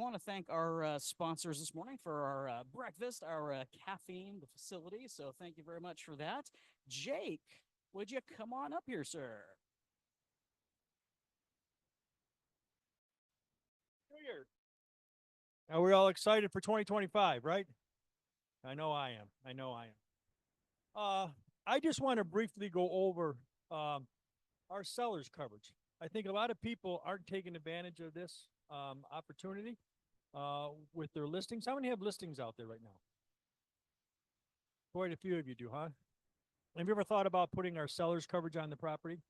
want to thank our sponsors this morning for our breakfast, our caffeine, the facility. So thank you very much for that. Jake, would you come on up here, sir? New Year. Are we all excited for 2025, right? I know I am. I know I am. I just want to briefly go over our sellers coverage. I think a lot of people aren't taking advantage of this opportunity with their listings. How many have listings out there right now? Quite a few of you do, huh? Have you ever thought about putting our sellers coverage on the property?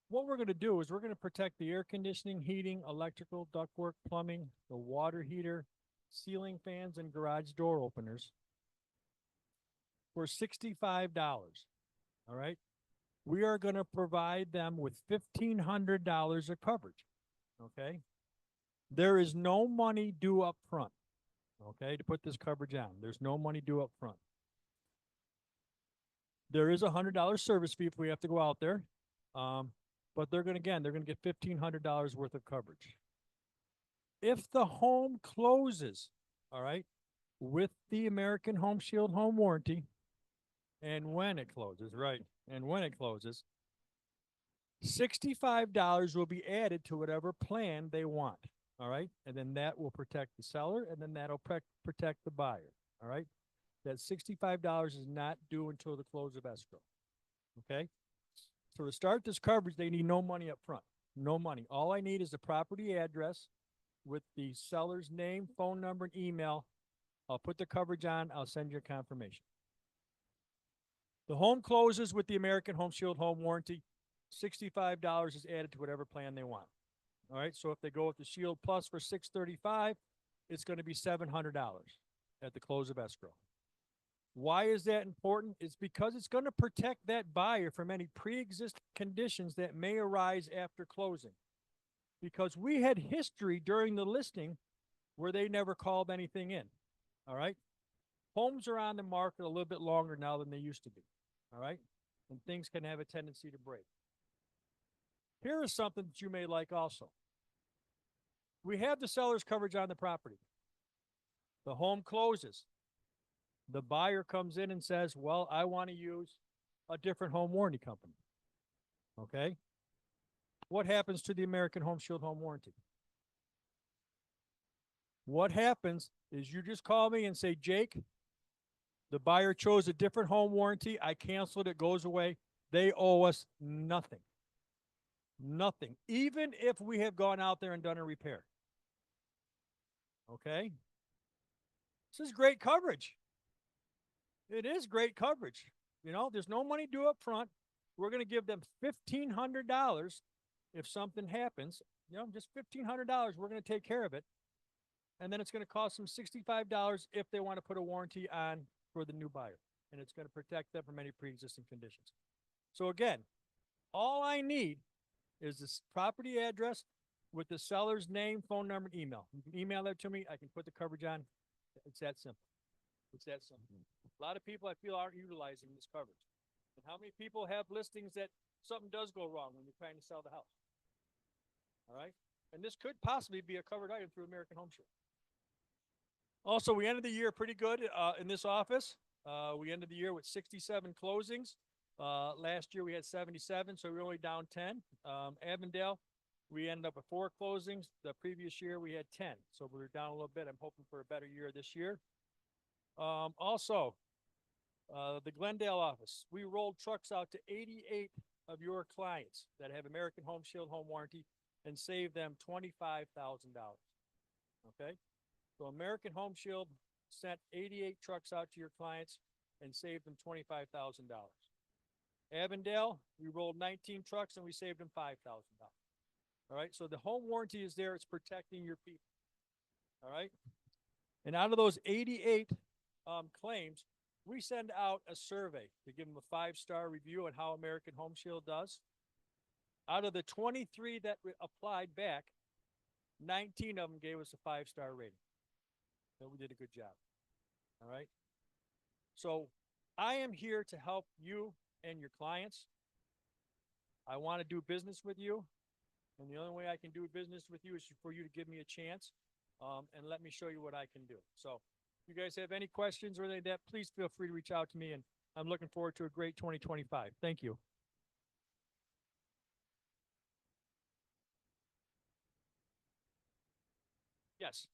What we're going to do is we're going to protect the air conditioning, heating, electrical, ductwork, plumbing, the water heater, ceiling fans, and garage door openers for $65. All right. We are going to provide them with $1,500 of coverage. Okay. There is no money due up front. Okay. To put this coverage on, there's no money due up front. There is a $100 service fee if we have to go out there. But they're going to get $1,500 worth of coverage. If the home closes, all right, with the American Home Shield home warranty, and when it closes, right, and when it closes, $65 will be added to whatever plan they want, all right, and then that will protect the seller, and then that'll protect the buyer, all right. That $65 is not due until the close of escrow, okay. So to start this coverage, they need no money up front. No money. All I need is the property address with the seller's name, phone number, and email. I'll put the coverage on. I'll send you a confirmation. The home closes with the American Home Shield home warranty. $65 is added to whatever plan they want. All right. So if they go with the Shield Plus for $635, it's going to be $700 at the close of escrow. Why is that important? It's because it's going to protect that buyer from any pre-existing conditions that may arise after closing. Because we had history during the listing where they never called anything in. All right. Homes are on the market a little bit longer now than they used to be. All right. And things can have a tendency to break. Here is something that you may like also. We have the seller's coverage on the property. The home closes. The buyer comes in and says, well, I want to use a different home warranty company. Okay. What happens to the American Home Shield home warranty? What happens is you just call me and say, Jake, the buyer chose a different home warranty. I canceled it, goes away. They owe us nothing. Nothing. Even if we have gone out there and done a repair. Okay. This is great coverage. It is great coverage. You know, there's no money due up front. We're going to give them $1,500 if something happens. You know, just $1,500. We're going to take care of it. And then it's going to cost them $65 if they want to put a warranty on for the new buyer. And it's going to protect them from any pre-existing conditions. So again, all I need is this property address with the seller's name, phone number, and email. You can email that to me. I can put the coverage on. It's that simple. It's that simple. A lot of people I feel aren't utilizing this coverage. And how many people have listings that something does go wrong when you're trying to sell the house? All right. And this could possibly be a covered item through American Home Shield. Also, we ended the year pretty good in this office. We ended the year with 67 closings. Last year we had 77, so we were only down 10. Avondale, we ended up with 4 closings. The previous year we had 10, so we were down a little bit. I'm hoping for a better year this year. Also, the Glendale office, we rolled trucks out to 88 of your clients that have American Home Shield home warranty and saved them $25,000. Okay? So American Home Shield sent 88 trucks out to your clients and saved them $25,000. Avondale, we rolled 19 trucks and we saved them $5,000. All right? So the home warranty is there. It's protecting your people. All right? And out of those 88 claims, we send out a survey to give them a 5-star review on how American Home Shield does. Out of the 23 that applied back, 19 of them gave us a 5-star rating. So we did a good job. All right. So I am here to help you and your clients. I want to do business with you. And the only way I can do business with you is for you to give me a chance. and let me show you what I can do. So, if you guys have any questions or anything like that, please feel free to reach out to me. And I'm looking forward to a great 2025. Thank you. Yes,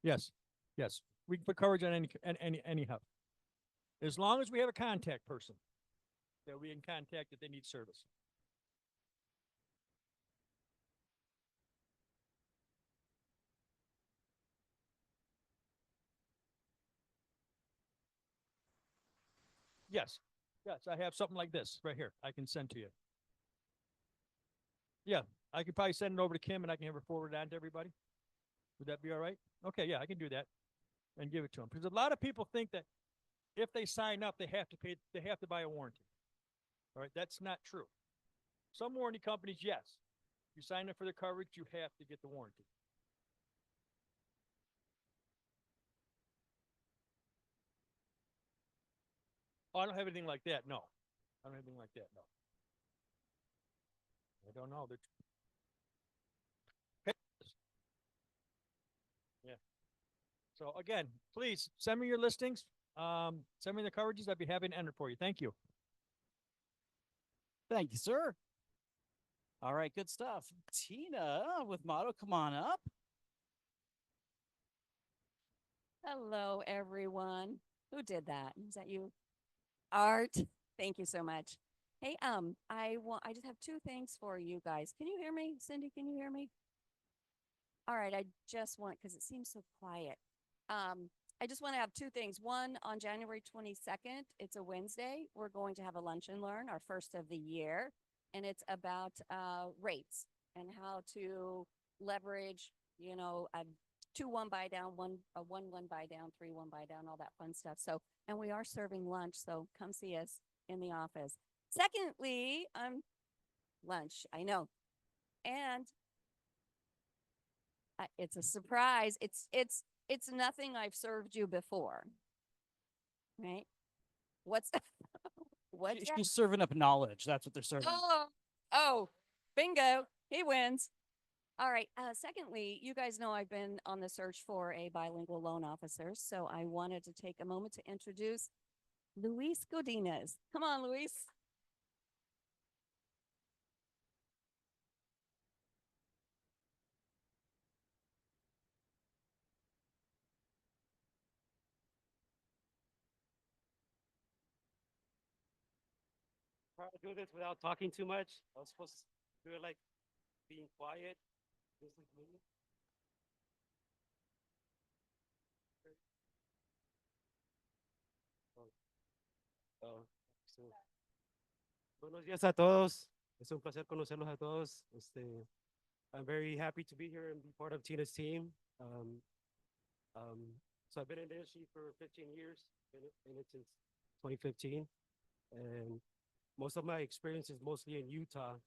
yes, yes. We can put coverage on any hub, as long as we have a contact person that we can contact if they need service. Yes, yes. I have something like this right here. I can send to you. Yeah, I could probably send it over to Kim, and I can have her forward it on to everybody. Would that be all right? Okay, yeah, I can do that and give it to them, because a lot of people think that if they sign up, they have to pay. They have to buy a warranty. All right, that's not true. Some warranty companies, yes, you sign up for the coverage, you have to get the warranty. Oh, I don't have anything like that. No, I don't have anything like that. No, I don't know. Okay. Yeah. So again, please send me your listings. Send me the coverages. I'd be happy to enter for you. Thank you. Thank you, sir. All right, good stuff. Tina with Motto, come on up. Hello, everyone. Who did that? Is that you? Art. Thank you so much. Hey, I just have two things for you guys. Can you hear me? Cindy, can you hear me? All right, I just want, because it seems so quiet. I just want to have two things. One, on January 22nd, it's a Wednesday. We're going to have a lunch and learn, our first of the year, and it's about rates and how to leverage, a 2-1 buy down, 1-1 buy down, 3-1 buy down, all that fun stuff. So, and we are serving lunch, so come see us in the office. Secondly, lunch, I know, and it's a surprise. It's nothing I've served you before, right? What's what's that? She's serving up knowledge. That's what they're serving. Oh, bingo! He wins. All right. Secondly, you guys know I've been on the search for a bilingual loan officer, so I wanted to take a moment to introduce Luis Godinez. Come on, Luis. Try to do this without talking too much. I was supposed to do it like being quiet, just like me. Oh, oh, so, buenos días a todos. Es un placer conocerlos a todos. I'm very happy to be here and be part of Tina's team. So I've been in the industry for 15 years, been in it since 2015, and most of my experience is mostly in Utah,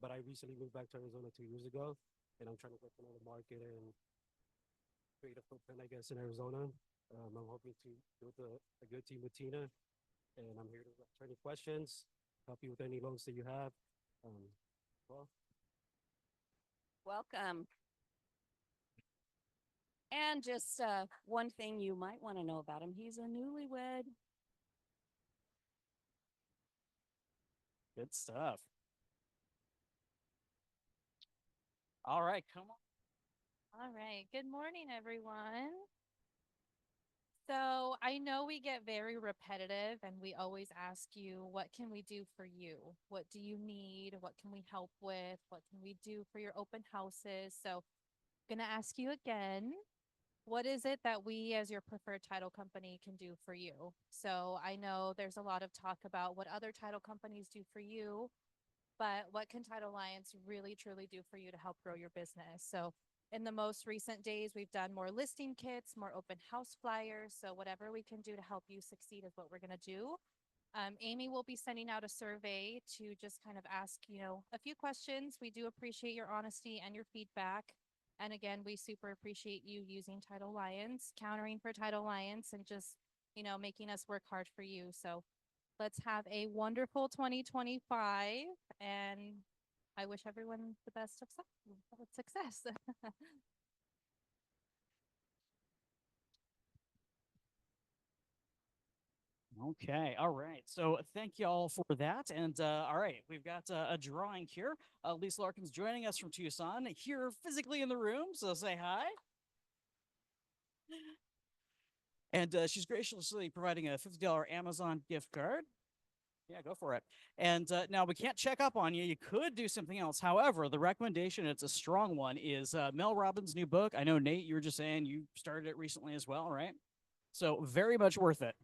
but I recently moved back to Arizona 2 years ago, and I'm trying to work on the market and create a footprint, I guess, in Arizona. I'm hoping to build a good team with Tina, and I'm here to answer any questions, help you with any loans that you have. Well, Welcome. And just one thing you might want to know about him: he's a newlywed. Good stuff. All right, come on. All right. Good morning, everyone. So I know we get very repetitive and we always ask you, what can we do for you? What do you need? What can we help with? What can we do for your open houses? So I'm going to ask you again, what is it that we as your preferred title company can do for you? So I know there's a lot of talk about what other title companies do for you, but what can Title Alliance really truly do for you to help grow your business? So in the most recent days, we've done more listing kits, more open house flyers. So whatever we can do to help you succeed is what we're going to do. Amy will be sending out a survey to just kind of ask, a few questions. We do appreciate your honesty and your feedback. And again, we super appreciate you using Title Alliance, countering for Title Alliance, and just, making us work hard for you. So let's have a wonderful 2025, and I wish everyone the best of success. Okay, all right. So thank you all for that. And all right, we've got a drawing here. Lisa Larkin's joining us from Tucson here physically in the room. So say hi. And she's graciously providing a $50 Amazon gift card. Yeah, go for it. And now we can't check up on you. You could do something else. However, the recommendation, it's a strong one, is Mel Robbins' new book. I know, Nate, you were just saying you started it recently as well, right? So very much worth it.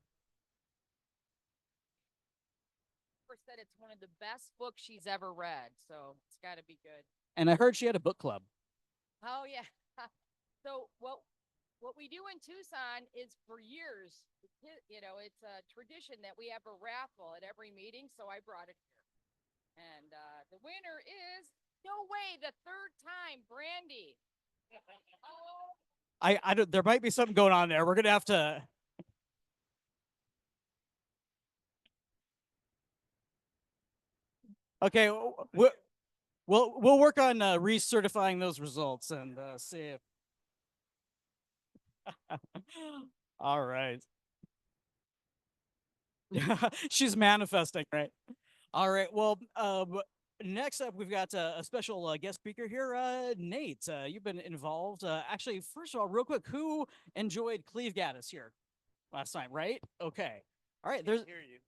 Said it's one of the best books she's ever read, so it's got to be good. And I heard she had a book club. Oh yeah. So what we do in Tucson is for years, it's a tradition that we have a raffle at every meeting. So I brought it here, and the winner is no way the third time, Brandy. Oh. I don't, there might be something going on there. We're gonna have to. Okay, we'll work on recertifying those results and see if. All right. She's manifesting, right? All right. Well, next up, we've got a special guest speaker here, Nate. You've been involved. Actually, first of all, real quick, who enjoyed Cleve Gaddis here last time? Right? Okay. All right. There's. Hear you.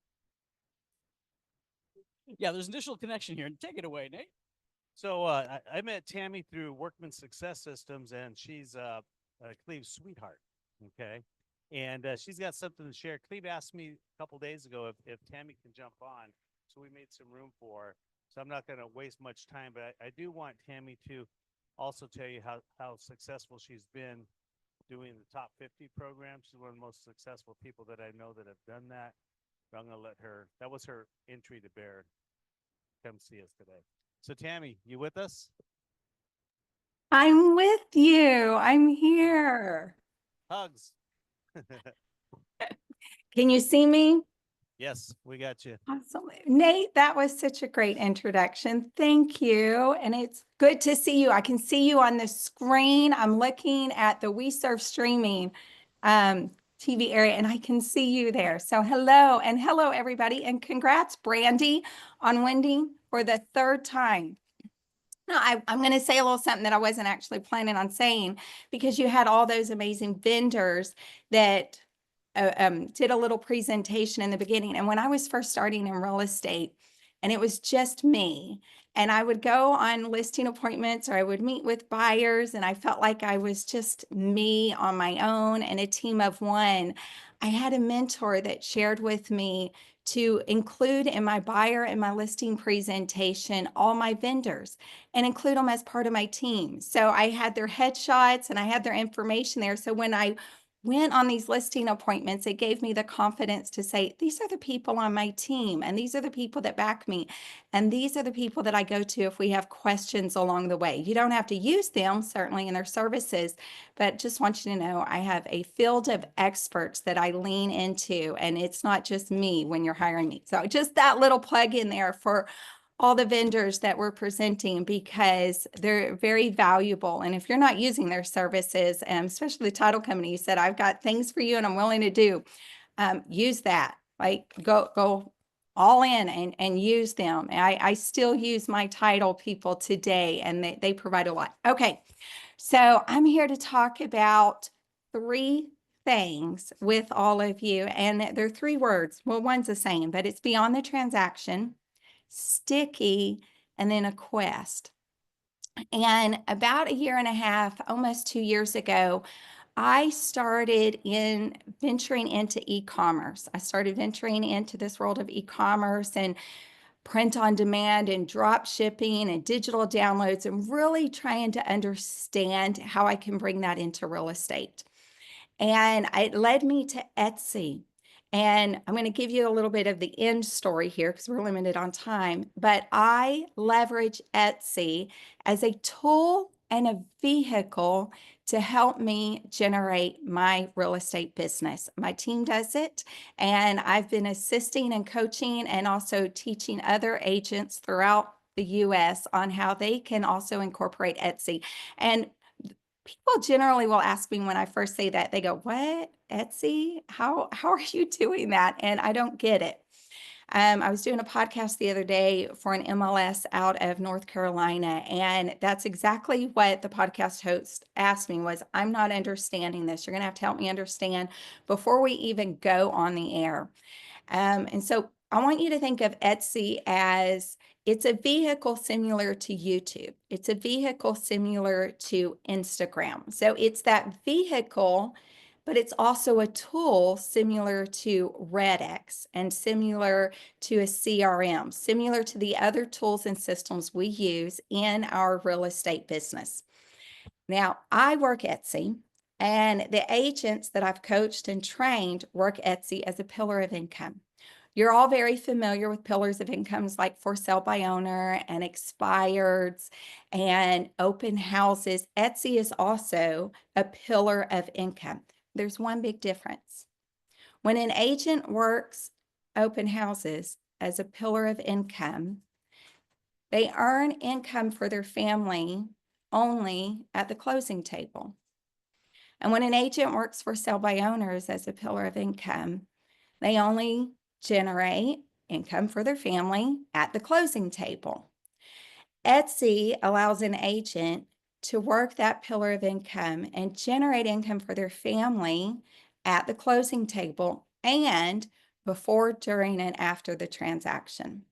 Yeah, there's an additional connection here. Take it away, Nate. So I met Tammy through Workman Success Systems, and she's Cleve's sweetheart. Okay, and she's got something to share. Cleve asked me a couple days ago if Tammy can jump on, so we made some room for her. So I'm not going to waste much time, but I do want Tammy to also tell you how successful she's been doing the top 50 program. She's one of the most successful people that I know that have done that. But I'm going to let her. That was her entry to Baird. Come see us today. So Tammy, you with us? I'm with you. I'm here. Hugs. Can you see me? Yes, we got you. Awesome. Nate, that was such a great introduction. Thank you. And it's good to see you. I can see you on the screen. I'm looking at the We Serve streaming TV area, and I can see you there. So hello, and hello, everybody. And congrats, Brandy, on winning for the third time. No, I'm going to say a little something that I wasn't actually planning on saying, because you had all those amazing vendors that did a little presentation in the beginning. And when I was first starting in real estate, and it was just me, and I would go on listing appointments or I would meet with buyers, and I felt like I was just me on my own and a team of one. I had a mentor that shared with me to include in my buyer and my listing presentation all my vendors and include them as part of my team. So I had their headshots and I had their information there. So when I went on these listing appointments, it gave me the confidence to say, these are the people on my team, and these are the people that back me, and these are the people that I go to if we have questions along the way. You don't have to use them, certainly, in their services, but just want you to know I have a field of experts that I lean into, and it's not just me when you're hiring me. So just that little plug in there for all the vendors that we're presenting, because they're very valuable. And if you're not using their services, and especially the title company, you said, I've got things for you and I'm willing to do, use that. Like go all in and use them. I still use my title people today, and they provide a lot. Okay, so I'm here to talk about 3 things with all of you, and they're 3 words. Well, one's the same, but it's beyond the transaction, sticky, and then a quest. And about 1.5 years, almost 2 years ago, I started venturing into e-commerce. I started venturing into this world of e-commerce and print on demand and drop shipping and digital downloads, and really trying to understand how I can bring that into real estate. And it led me to Etsy. And I'm going to give you a little bit of the end story here because we're limited on time. But I leverage Etsy as a tool and a vehicle to help me generate my real estate business. My team does it, and I've been assisting and coaching and also teaching other agents throughout the US on how they can also incorporate Etsy. And People generally will ask me when I first say that, they go, "What? Etsy? How are you doing that?" And I don't get it. I was doing a podcast the other day for an MLS out of North Carolina, and that's exactly what the podcast host asked me was, "I'm not understanding this. You're going to have to help me understand before we even go on the air." And so I want you to think of Etsy as it's a vehicle similar to YouTube. It's a vehicle similar to Instagram. So it's that vehicle, but it's also a tool similar to Redx and similar to a CRM, similar to the other tools and systems we use in our real estate business. Now, I work Etsy, and the agents that I've coached and trained work Etsy as a pillar of income. You're all very familiar with pillars of incomes like for sale by owner and expireds and open houses. Etsy is also a pillar of income. There's one big difference. When an agent works open houses as a pillar of income, they earn income for their family only at the closing table. And when an agent works for sale by owners as a pillar of income, they only generate income for their family at the closing table. Etsy allows an agent to work that pillar of income and generate income for their family at the closing table and before, during, and after the transaction.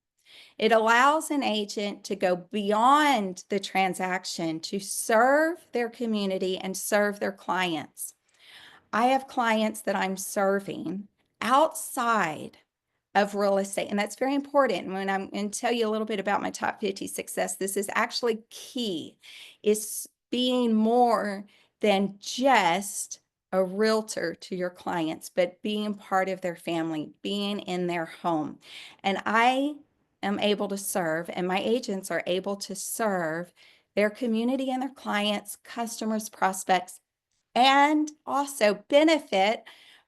It allows an agent to go beyond the transaction to serve their community and serve their clients. I have clients that I'm serving outside of real estate, and that's very important. When I'm going to tell you a little bit about my top 50 success, this is actually key, is being more than just a realtor to your clients, but being part of their family, being in their home. And I am able to serve, and my agents are able to serve their community and their clients, customers, prospects, and also benefit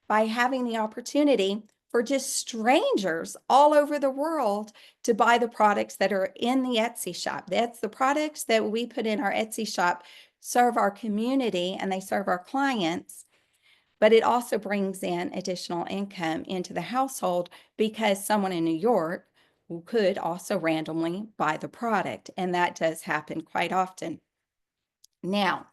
by having the opportunity for just strangers all over the world to buy the products that are in the Etsy shop. That's the products that we put in our Etsy shop serve our community and they serve our clients, but it also brings in additional income into the household because someone in New York could also randomly buy the product, and that does happen quite often. Now,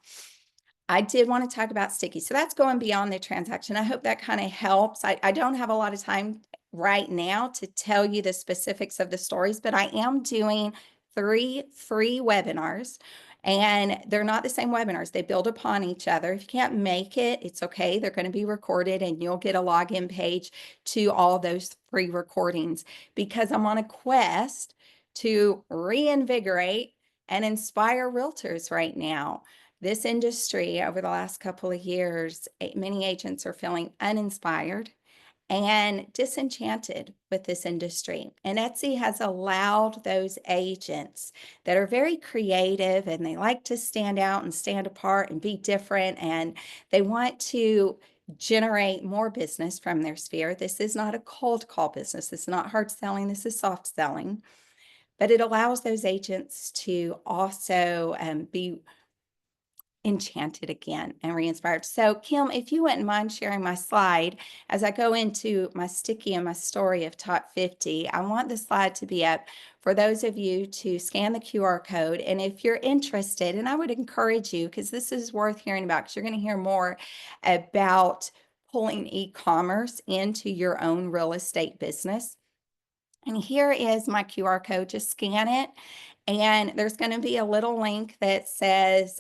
I did want to talk about sticky. So that's going beyond the transaction. I hope that kind of helps. I don't have a lot of time right now to tell you the specifics of the stories, but I am doing 3 free webinars, and they're not the same webinars. They build upon each other. If you can't make it, it's okay. They're going to be recorded, and you'll get a login page to all those free recordings because I'm on a quest to reinvigorate and inspire realtors right now. This industry over the last couple of years, many agents are feeling uninspired and disenchanted with this industry. And Etsy has allowed those agents that are very creative and they like to stand out and stand apart and be different, and they want to generate more business from their sphere. This is not a cold call business. This is not hard selling. This is soft selling. But it allows those agents to also be enchanted again and re-inspired. So Kim, if you wouldn't mind sharing my slide as I go into my sticky and my story of top 50, I want the slide to be up for those of you to scan the QR code. And if you're interested, and I would encourage you, because this is worth hearing about, because you're going to hear more about pulling e-commerce into your own real estate business. And here is my QR code. Just scan it. And there's going to be a little link that says,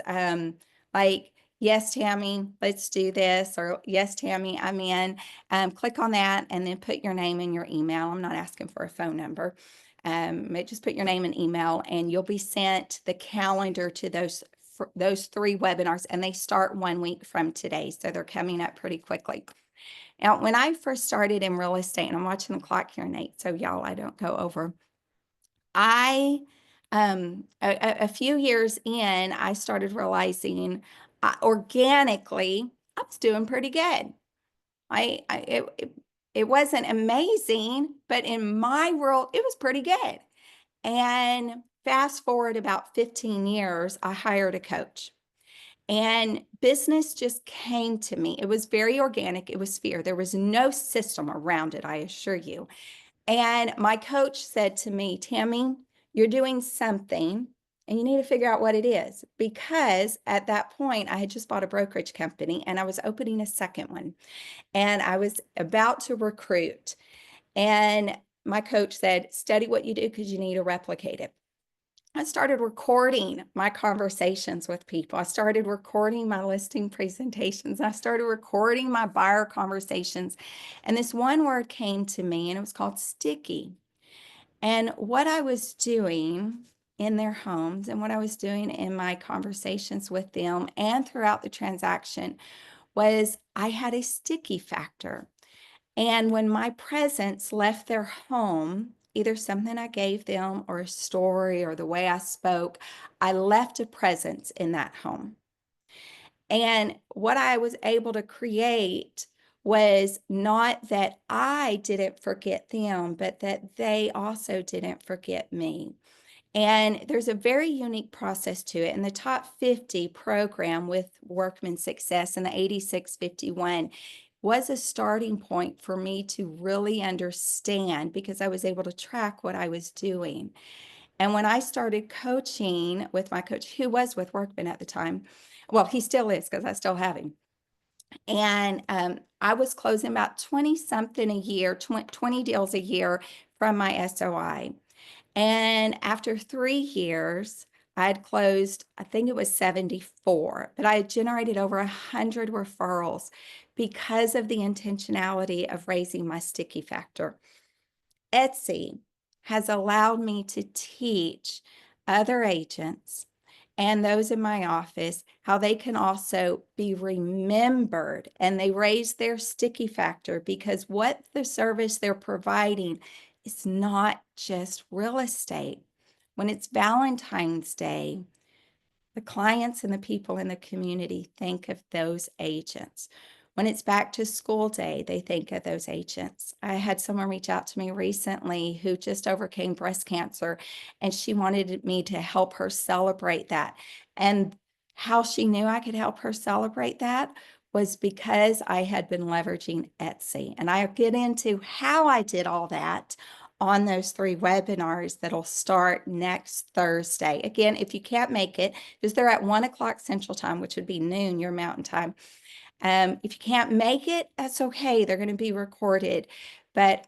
like, yes, Tammy, let's do this, or yes, Tammy, I'm in. Click on that and then put your name and your email. I'm not asking for a phone number. But just put your name and email, and you'll be sent the calendar to those 3 webinars, and they start 1 week from today. So they're coming up pretty quickly. Now, when I first started in real estate, and I'm watching the clock here, Nate, so y'all, I don't go over. A few years in, I started realizing organically I was doing pretty good. It wasn't amazing, but in my world, it was pretty good. And fast forward about 15 years, I hired a coach. And business just came to me. It was very organic. It was fear. There was no system around it, I assure you. And my coach said to me, Tammy, you're doing something and you need to figure out what it is. Because at that point, I had just bought a brokerage company and I was opening a second one and I was about to recruit. And my coach said, study what you do because you need to replicate it. I started recording my conversations with people. I started recording my listing presentations. I started recording my buyer conversations. And this one word came to me and it was called sticky. And what I was doing in their homes and what I was doing in my conversations with them and throughout the transaction was I had a sticky factor. And when my presence left their home, either something I gave them or a story or the way I spoke, I left a presence in that home. And what I was able to create was not that I didn't forget them, but that they also didn't forget me. And there's a very unique process to it. In the top 50 program with Workman Success in the 8651 was a starting point for me to really understand because I was able to track what I was doing. And when I started coaching with my coach, who was with Workman at the time, well, he still is because I still have him. And I was closing about 20 something a year, 20 deals a year from my SOI. And after 3 years, I had closed, I think it was 74, but I had generated over 100 referrals because of the intentionality of raising my sticky factor. Etsy has allowed me to teach other agents and those in my office how they can also be remembered, and they raise their sticky factor because what the service they're providing is not just real estate. When it's Valentine's Day, the clients and the people in the community think of those agents. When it's back to school day, they think of those agents. I had someone reach out to me recently who just overcame breast cancer, and she wanted me to help her celebrate that. And how she knew I could help her celebrate that was because I had been leveraging Etsy. And I'll get into how I did all that on those 3 webinars that'll start next Thursday. Again, if you can't make it, because they're at 1 o'clock Central Time, which would be noon your Mountain Time. If you can't make it, that's okay. They're going to be recorded. But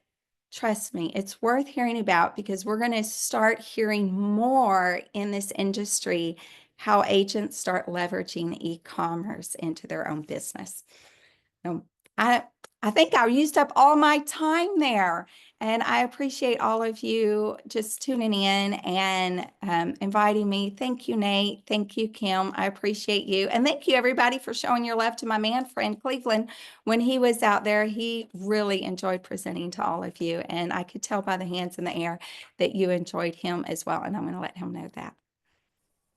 trust me, it's worth hearing about because we're going to start hearing more in this industry how agents start leveraging e-commerce into their own business. Um, I, I think I used up all my time there. And I appreciate all of you just tuning in and inviting me. Thank you, Nate. Thank you, Kim. I appreciate you. And thank you, everybody, for showing your love to my man friend, Cleveland. When he was out there, he really enjoyed presenting to all of you. And I could tell by the hands in the air that you enjoyed him as well. And I'm going to let him know that.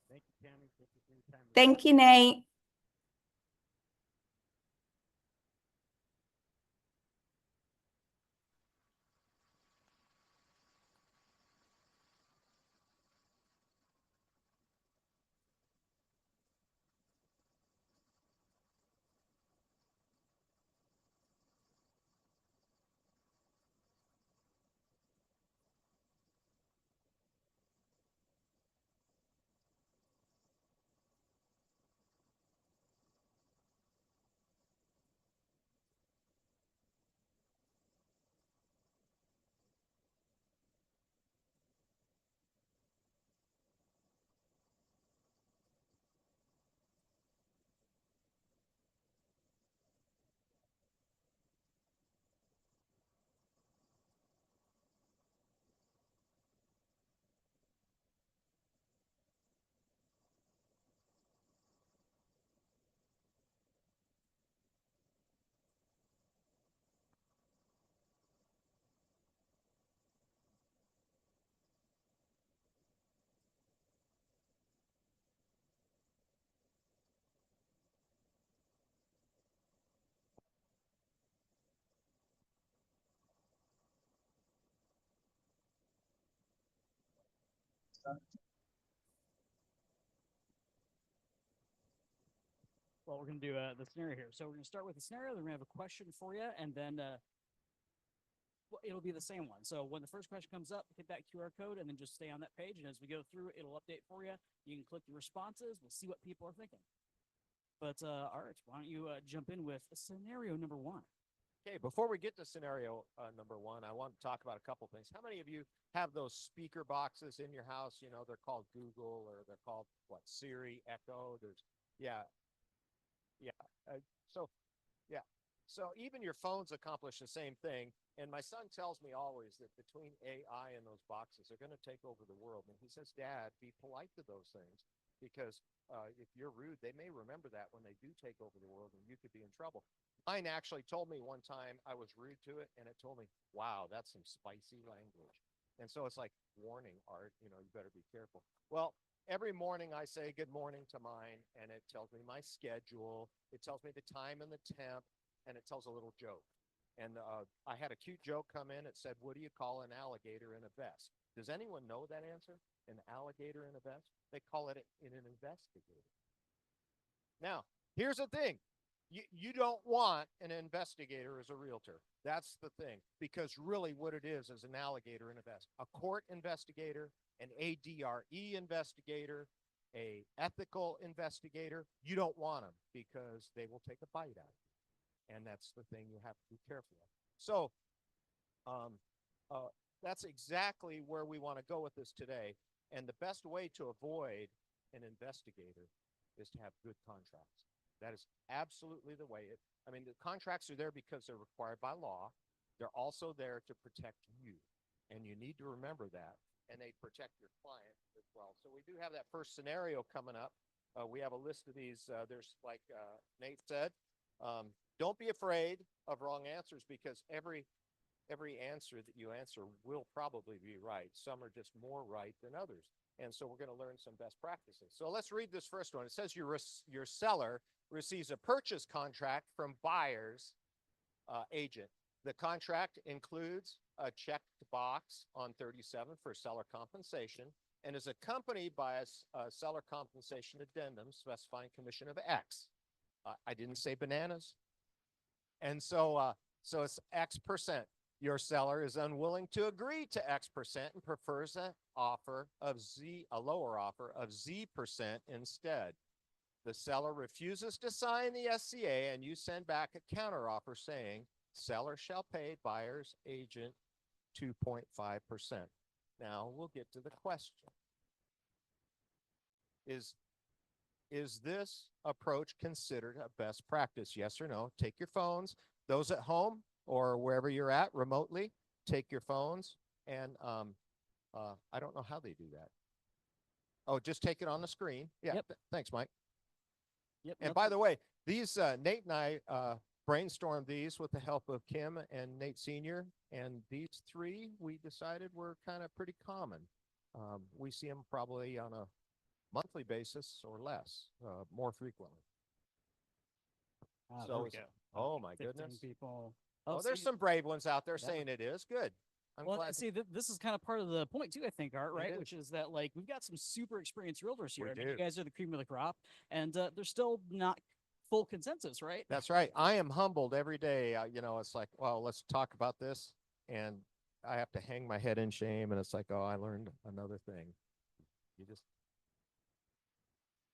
Thank you, Tammy. Thank you for your time. Thank you, Nate. Well, we're gonna do the scenario here. So we're gonna start with the scenario. Then we're gonna have a question for you, and then well, it'll be the same one. So when the first question comes up, hit that QR code, and then just stay on that page. And as we go through, it'll update for you. You can click the responses. We'll see what people are thinking. But Art, why don't you jump in with scenario number one? Okay, before we get to scenario number one, I want to talk about a couple things. How many of you have those speaker boxes in your house? You know, they're called Google or they're called what, Siri, Echo. There's, yeah, yeah. So, yeah. So even your phones accomplish the same thing. And my son tells me always that between AI and those boxes, they're going to take over the world. And he says, Dad, be polite to those things because if you're rude, they may remember that when they do take over the world and you could be in trouble. Mine actually told me one time I was rude to it and it told me, wow, that's some spicy language. And so it's like warning, Art, you know, you better be careful. Well, every morning I say good morning to mine and it tells me my schedule. It tells me the time and the temp and it tells a little joke. And I had a cute joke come in. It said, what do you call an alligator in a vest? Does anyone know that answer? An alligator in a vest? They call it in an investigator. Now, here's the thing. You don't want an investigator as a realtor. That's the thing. Because really what it is an alligator in a vest. A court investigator, an ADRE investigator, a ethical investigator. You don't want them because they will take a bite out of you. And that's the thing you have to be careful of. So that's exactly where we want to go with this today. And the best way to avoid an investigator is to have good contracts. That is absolutely the way it, I mean, the contracts are there because they're required by law. They're also there to protect you. And you need to remember that. And they protect your client as well. So we do have that first scenario coming up. We have a list of these. There's like Nate said, don't be afraid of wrong answers because every answer that you answer will probably be right. Some are just more right than others. And so we're going to learn some best practices. So let's read this first one. It says your seller receives a purchase contract from buyer's agent. The contract includes a checked box on 37 for seller compensation and is accompanied by a seller compensation addendum specifying commission of X. I didn't say bananas. And so it's X percent. Your seller is unwilling to agree to X percent and prefers a lower offer of Z percent instead. The seller refuses to sign the SCA and you send back a counteroffer saying seller shall pay buyer's agent 2.5%. Now we'll get to the question. Is this approach considered a best practice? Yes or no? Take your phones. Those at home or wherever you're at remotely, take your phones and I don't know how they do that. Oh, just take it on the screen. Yeah. Yep. Thanks, Mike. Yep. And by the way, these Nate and I brainstormed these with the help of Kim and Nate Sr. And these three we decided were kind of pretty common. We see them probably on a monthly basis or less, more frequently. there So we it's- go. oh my 15 goodness. people. Oh, there's see, some brave ones out there Yeah. saying it is. Good. I'm Well, glad. see, this is kind of part of the point too, I think, Art, right? is. Which is that like we've got some super experienced realtors here. We I mean, do. you guys are the cream of the crop, and there's still not full consensus, right? That's right. I am humbled every day. You know, it's like, well, let's talk about this. And I have to hang my head in shame. And it's like, oh, I learned another thing. You just,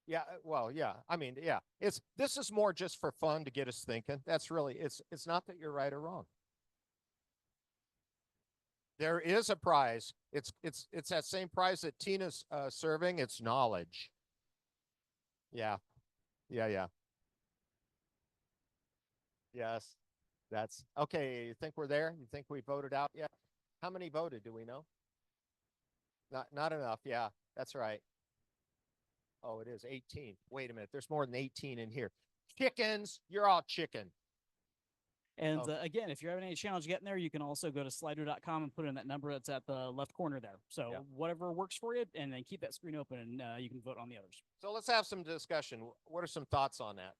yeah, well, yeah. I mean, yeah, this is more just for fun to get us thinking. That's really, it's not that you're right or wrong. There is a prize. It's that same prize that Tina's serving. It's knowledge. Yeah. Yeah. Yes. That's okay. You think we're there? You think we voted out yet? How many voted? Do we know? Not enough. Yeah, that's right. Oh, it is 18. Wait a minute. There's more than 18 in here. Chickens. You're all chicken. And Oh. again, if you're having any challenge getting there, you can also go to slido.com and put in that number that's at the left corner there. So Yeah. whatever works for you, and then keep that screen open, and you can vote on the others. So let's have some discussion. What are some thoughts on that?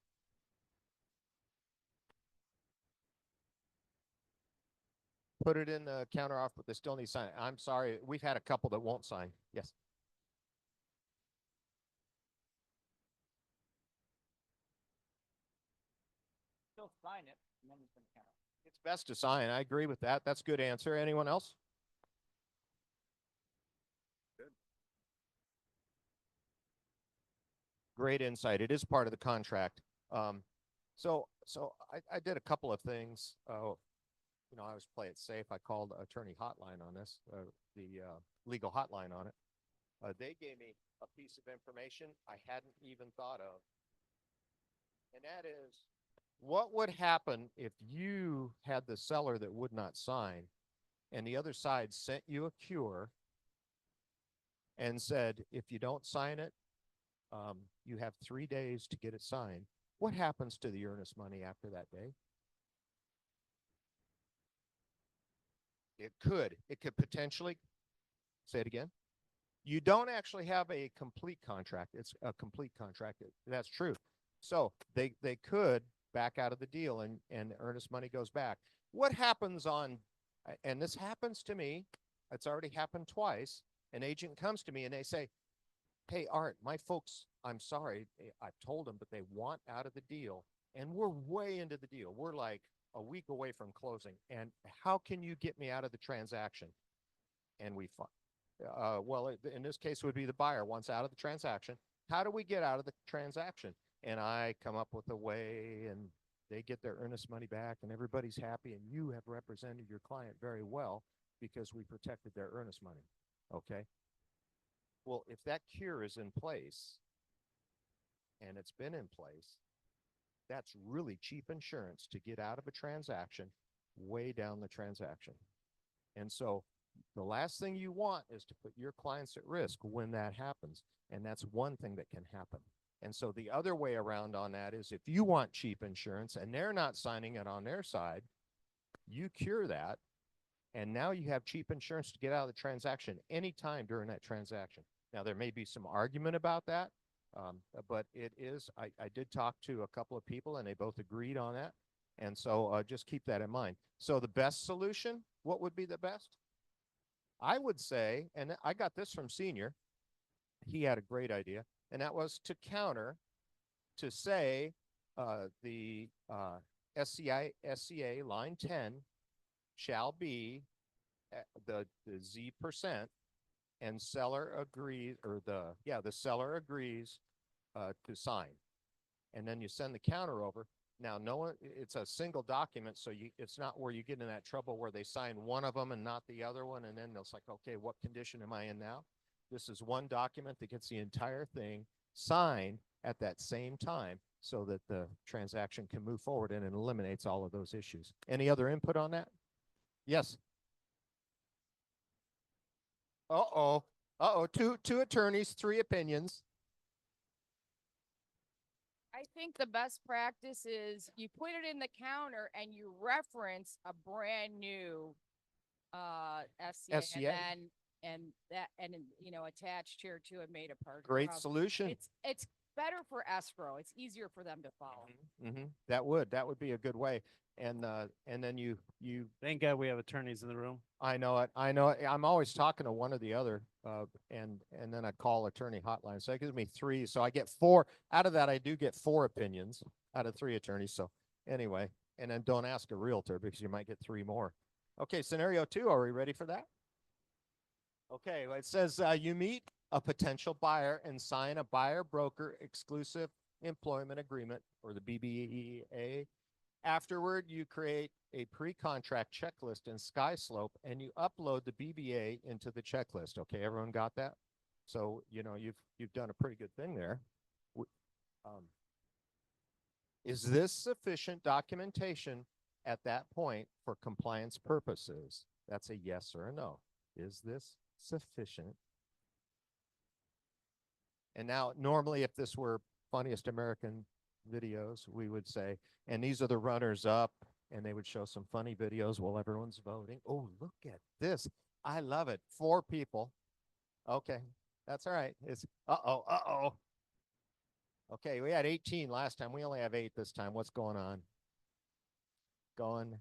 Put it in the counter offer, but they still need to sign it. I'm sorry. We've had a couple that won't sign. Yes. sign it, and then he's going to count. It's best to sign. I agree with that. That's a good answer. Anyone else? Great insight. It is part of the contract. So I did a couple of things. I always play it safe. I called attorney hotline on this, the legal hotline on it. They gave me a piece of information I hadn't even thought of. And that is, what would happen if you had the seller that would not sign and the other side sent you a cure and said, if you don't sign it, you have 3 days to get it signed. What happens to the earnest money after that day? It could potentially, say it again. You don't actually have a complete contract. It's a complete contract. That's true. So they could back out of the deal and the earnest money goes back. What happens and this happens to me, it's already happened twice. An agent comes to me and they say, hey, Art, my folks, I'm sorry, I've told them, but they want out of the deal. And we're way into the deal. We're like a week away from closing. And how can you get me out of the transaction? And we in this case would be the buyer wants out of the transaction. How do we get out of the transaction? And I come up with a way, and they get their earnest money back, and everybody's happy, and you have represented your client very well because we protected their earnest money. Okay. Well, if that cure is in place, and it's been in place, that's really cheap insurance to get out of a transaction way down the transaction. And so the last thing you want is to put your clients at risk when that happens. And that's one thing that can happen. And so the other way around on that is if you want cheap insurance and they're not signing it on their side, you cure that. And now you have cheap insurance to get out of the transaction anytime during that transaction. Now, there may be some argument about that, but it is, I did talk to a couple of people and they both agreed on that. And so just keep that in mind. So the best solution, what would be the best? I would say, and I got this from Senior, he had a great idea, and that was to counter, to say the SCA line 10 shall be the Z%, and seller agrees, or the seller agrees to sign. And then you send the counter over. Now, it's a single document, so it's not where you get in that trouble where they sign one of them and not the other one, and then it's like, okay, what condition am I in now? This is one document that gets the entire thing signed at that same time so that the transaction can move forward, and it eliminates all of those issues. Any other input on that? Yes. Two attorneys, 3 opinions. I think the best practice is you put it in the counter and you reference a brand new SCA, SCA. and attached here to it, made a part. Great solution. It's better for escrow. It's easier for them to follow. That would be a good way. And then you Thank God we have attorneys in the room. I know it. I'm always talking to one or the other, and then I call attorney hotline. So that gives me 3. So I get 4 out of that. I do get 4 opinions out of 3 attorneys. So anyway, and then don't ask a realtor because you might get 3 more. Okay, scenario 2. Are we ready for that? Okay, well, it says you meet a potential buyer and sign a buyer broker exclusive employment agreement, or the BBEA. Afterward, you create a pre-contract checklist in SkySlope and you upload the BBA into the checklist. Okay, everyone got that? So, you've done a pretty good thing there. Is this sufficient documentation at that point for compliance purposes? That's a yes or a no. Is this sufficient? And now, normally, if this were Funniest American Videos, we would say, and these are the runners up, and they would show some funny videos while everyone's voting. Oh, look at this. I love it. 4 people. Okay, that's all right. It's uh-oh. Okay, we had 18 last time. We only have 8 this time. What's going on? Going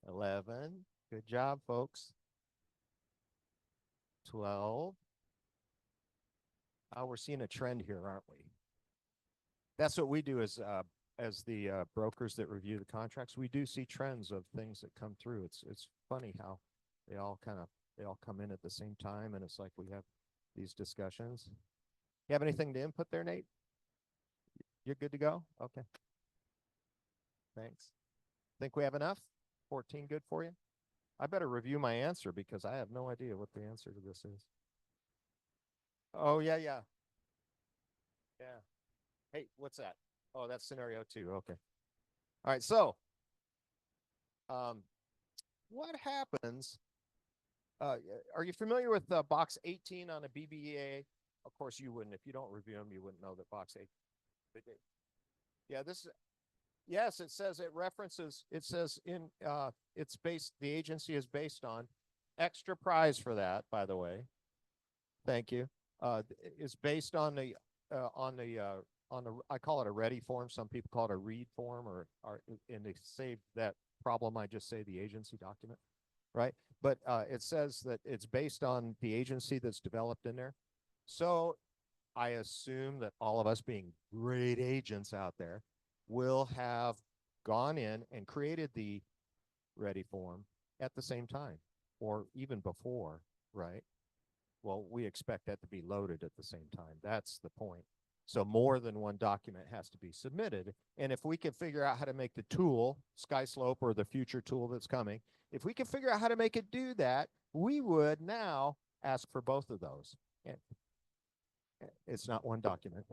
11. Good job, folks. 12. Oh, we're seeing a trend here, aren't we? That's what we do is as the brokers that review the contracts, we do see trends of things that come through. It's funny how they all come in at the same time, and it's like we have these discussions. You have anything to input there, Nate? You're good to go? Okay. Thanks. Think we have enough? 14 good for you? I better review my answer because I have no idea what the answer to this is. Oh, yeah. Yeah. Hey, what's that? Oh, that's scenario 2. Okay. All right. So, what happens? Are you familiar with box 18 on a BBA? Of course, you wouldn't. If you don't review them, you wouldn't know that box 8. Yeah, this is. Yes, it says it references. It says it's based. The agency is based on. Extra prize for that, by the way. Thank you. Is based on the I call it a ready form. Some people call it a read form, and they save that problem. I just say the agency document, right? But it says that it's based on the agency that's developed in there. So I assume that all of us being great agents out there will have gone in and created the ready form at the same time or even before, right? Well, we expect that to be loaded at the same time. That's the point. So more than one document has to be submitted. And if we can figure out how to make the tool, SkySlope or the future tool that's coming, if we can figure out how to make it do that, we would now ask for both of those. And it's not one document.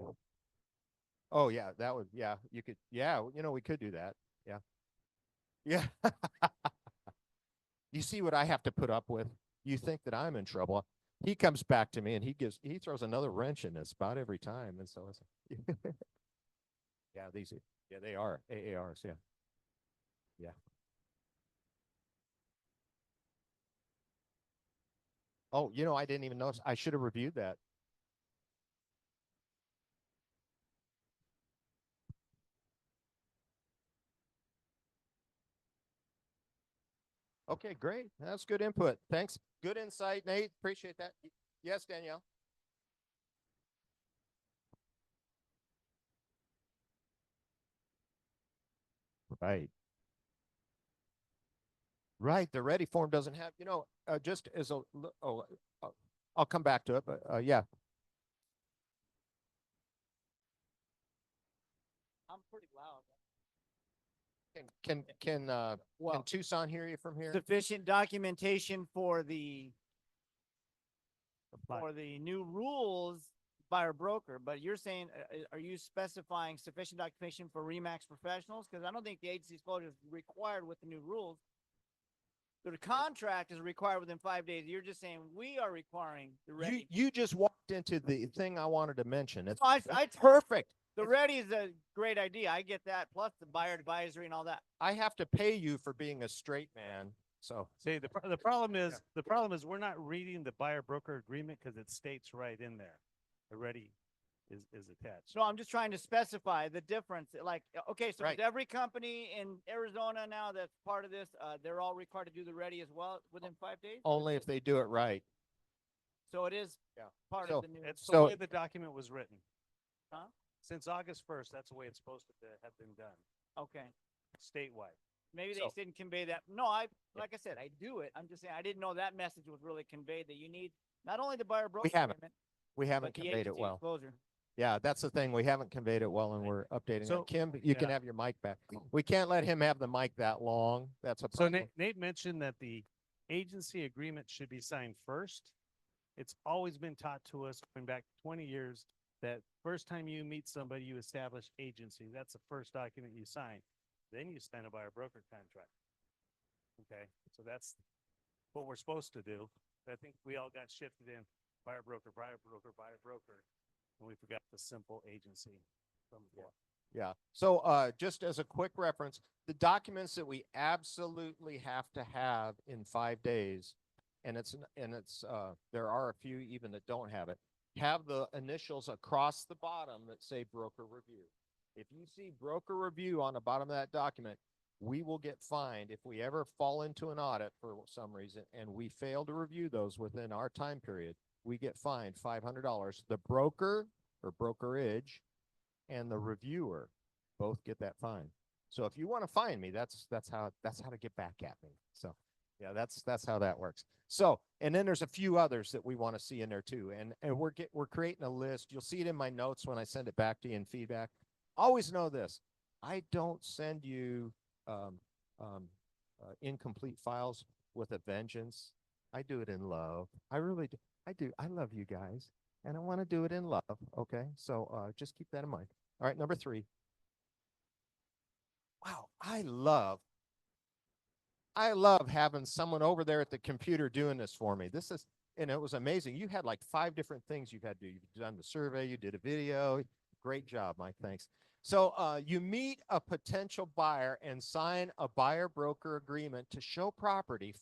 Oh yeah, that would, yeah, you could, yeah, we could do that. Yeah. Yeah. You see what I have to put up with? You think that I'm in trouble. He comes back to me and he throws another wrench in this about every time. And so it's, yeah, they are AARs. Yeah. Yeah. Oh, I didn't even notice. I should have reviewed that. Okay, great. That's good input. Thanks. Good insight, Nate. Appreciate that. Yes, Danielle. Right. Right. The ready form doesn't have, just as I'll come back to it, but yeah. I'm pretty loud. Can Tucson hear you from here? Sufficient documentation for the new rules by our broker, but you're saying, are you specifying sufficient documentation for Remax professionals? Because I don't think the agency disclosure is required with the new rules. The contract is required within 5 days. You're just saying we are requiring the ready. You just walked into the thing I wanted to mention. It's It's perfect. The ready is a great idea. I get that. Plus the buyer advisory and all that. I have to pay you for being a straight man. So See, the problem is we're not reading the buyer broker agreement because it states right in there. Already is attached. So I'm just trying to specify the difference. Like, okay, so Right. is every company in Arizona now that's part of this, they're all required to do the ready as well within 5 days? only if they do it right. So it is Yeah. part So of the new. It's the So- way the document was written. Huh? Since August 1st, that's the way it's supposed to have been done, Okay. statewide. Maybe they So- didn't convey that. No, like I said, I do it. I'm just saying, I didn't know that message was really conveyed, that you need not only the buyer broker haven't. agreement, We but haven't the conveyed it agency well. disclosure. Yeah, that's the thing. We haven't conveyed it well and we're updating So- it. Kim, you can yeah. have your mic back. We can't let him have the mic that long. That's a So problem. Nate mentioned that the agency agreement should be signed first. It's always been taught to us going back 20 years that first time you meet somebody, you establish agency. That's the first document you sign. Then you sign a buyer broker contract. Okay, so that's what we're supposed to do. I think we all got shifted in buyer broker, buyer broker, buyer broker, and we forgot the simple agency from before. Yeah. So just as a quick reference, the documents that we absolutely have to have in 5 days, and it's there are a few even that don't have it, have the initials across the bottom that say broker review. If you see broker review on the bottom of that document, we will get fined if we ever fall into an audit for some reason and we fail to review those within our time period. We get fined $500. The broker or brokerage and the reviewer. both get that fine. So if you want to fine me, that's how to get back at me. So yeah, that's how that works. So, and then there's a few others that we want to see in there too. And we're creating a list. You'll see it in my notes when I send it back to you in feedback. Always know this. I don't send you incomplete files with a vengeance. I do it in love. I really do. I do. I love you guys, and I want to do it in love. Okay, so just keep that in mind. All right, number 3. Wow, I love having someone over there at the computer doing this for me. This is, and it was amazing. You had like 5 different things you've had to do. You've done the survey, you did a video. Great job, Mike. Thanks. So you meet a potential buyer and sign a buyer broker agreement to show property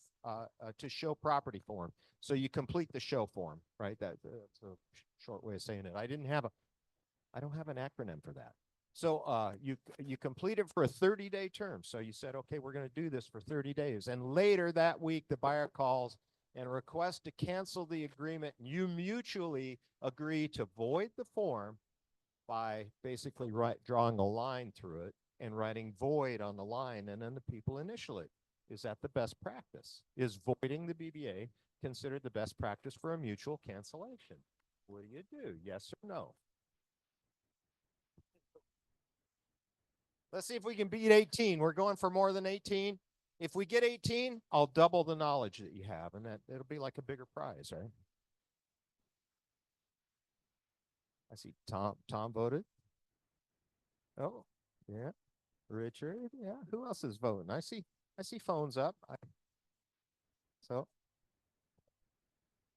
form. So you complete the show form, right? That's a short way of saying it. I don't have an acronym for that. So you complete it for a 30-day term. So you said, okay, we're going to do this for 30 days. And later that week, the buyer calls and requests to cancel the agreement. You mutually agree to void the form by basically drawing a line through it and writing void on the line, and then the people initial it. Is that the best practice? Is voiding the BBA considered the best practice for a mutual cancellation? What do you do? Yes or no? Let's see if we can beat 18. We're going for more than 18. If we get 18, I'll double the knowledge that you have, and that it'll be like a bigger prize, right? I see Tom voted. Oh, yeah. Richard, yeah. Who else is voting? I see phones up. So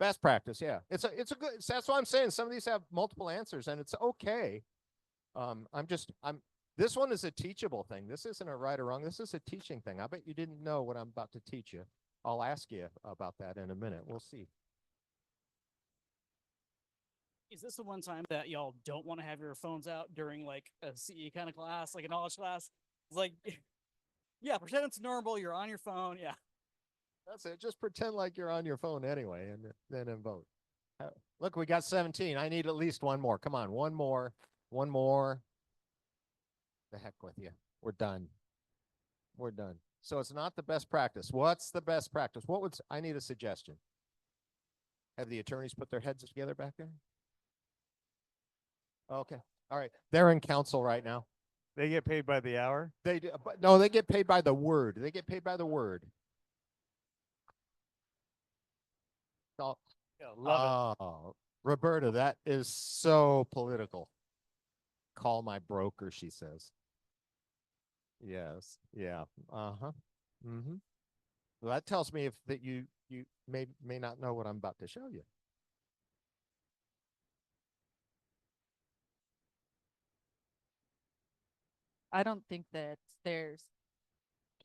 best practice, yeah. It's a good. That's why I'm saying some of these have multiple answers, and it's okay. This one is a teachable thing. This isn't a right or wrong. This is a teaching thing. I bet you didn't know what I'm about to teach you. I'll ask you about that in a minute. We'll see. Is this the one time that y'all don't want to have your phones out during like a CE kind of class, like a knowledge class? It's like, yeah, pretend it's normal. You're on your phone. Yeah. That's it. Just pretend like you're on your phone anyway, and then vote. Look, we got 17. I need at least one more. Come on, one more. One more. The heck with you. We're done. We're done. So it's not the best practice. What's the best practice? I need a suggestion. Have the attorneys put their heads together back there? Okay. All right. They're in council right now. They get paid by the hour. They do, but no, they get paid by the word. They get paid by the word. Oh, Yeah, love it. Roberta, that is so political. Call my broker, she says. Yes. Yeah. Uh-huh. Mm-hmm. Well, that tells me that you may not know what I'm about to show you. I don't think that there's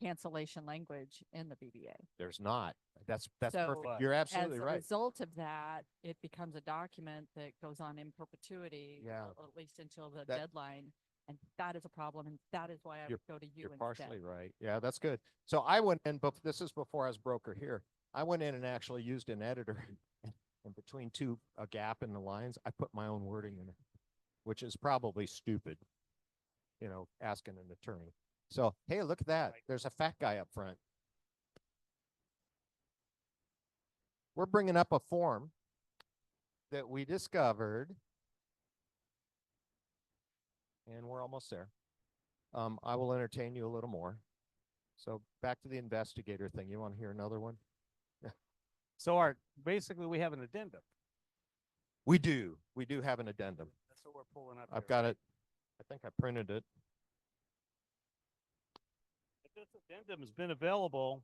cancellation language in the BBA. There's not. That's So, perfect. You're absolutely As a right. result of that, it becomes a document that goes on in perpetuity, Yeah. or at least until the That- deadline. And that is a problem, and that is why I You're- would go to you You're instead. partially right. Yeah, that's good. So I went in, but this is before I was broker here. I went in and actually used an editor, and between a gap in the lines, I put my own wording in it, which is probably stupid, asking an attorney. So, hey, look at that. There's a fat guy up front. We're bringing up a form that we discovered, and we're almost there. I will entertain you a little more. So back to the investigator thing. You want to hear another one? So Art, basically we have an addendum. We do. We do have an addendum. That's what we're pulling up. I've got it. I think I printed it. This addendum has been available.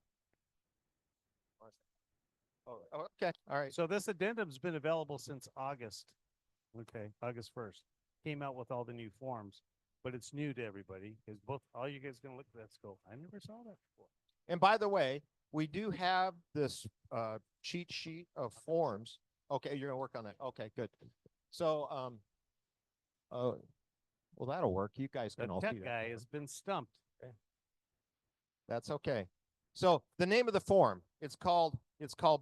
Oh, okay. All right. So this addendum's been available since August. Okay, August 1st. Came out with all the new forms, but it's new to everybody. Is all you guys gonna look at that and go, I never saw that before. And by the way, we do have this cheat sheet of forms. Okay, you're gonna work on that. Okay, good. So well, that'll work. You guys The can all see tech that. guy has been stumped. That's okay. So the name of the form, it's called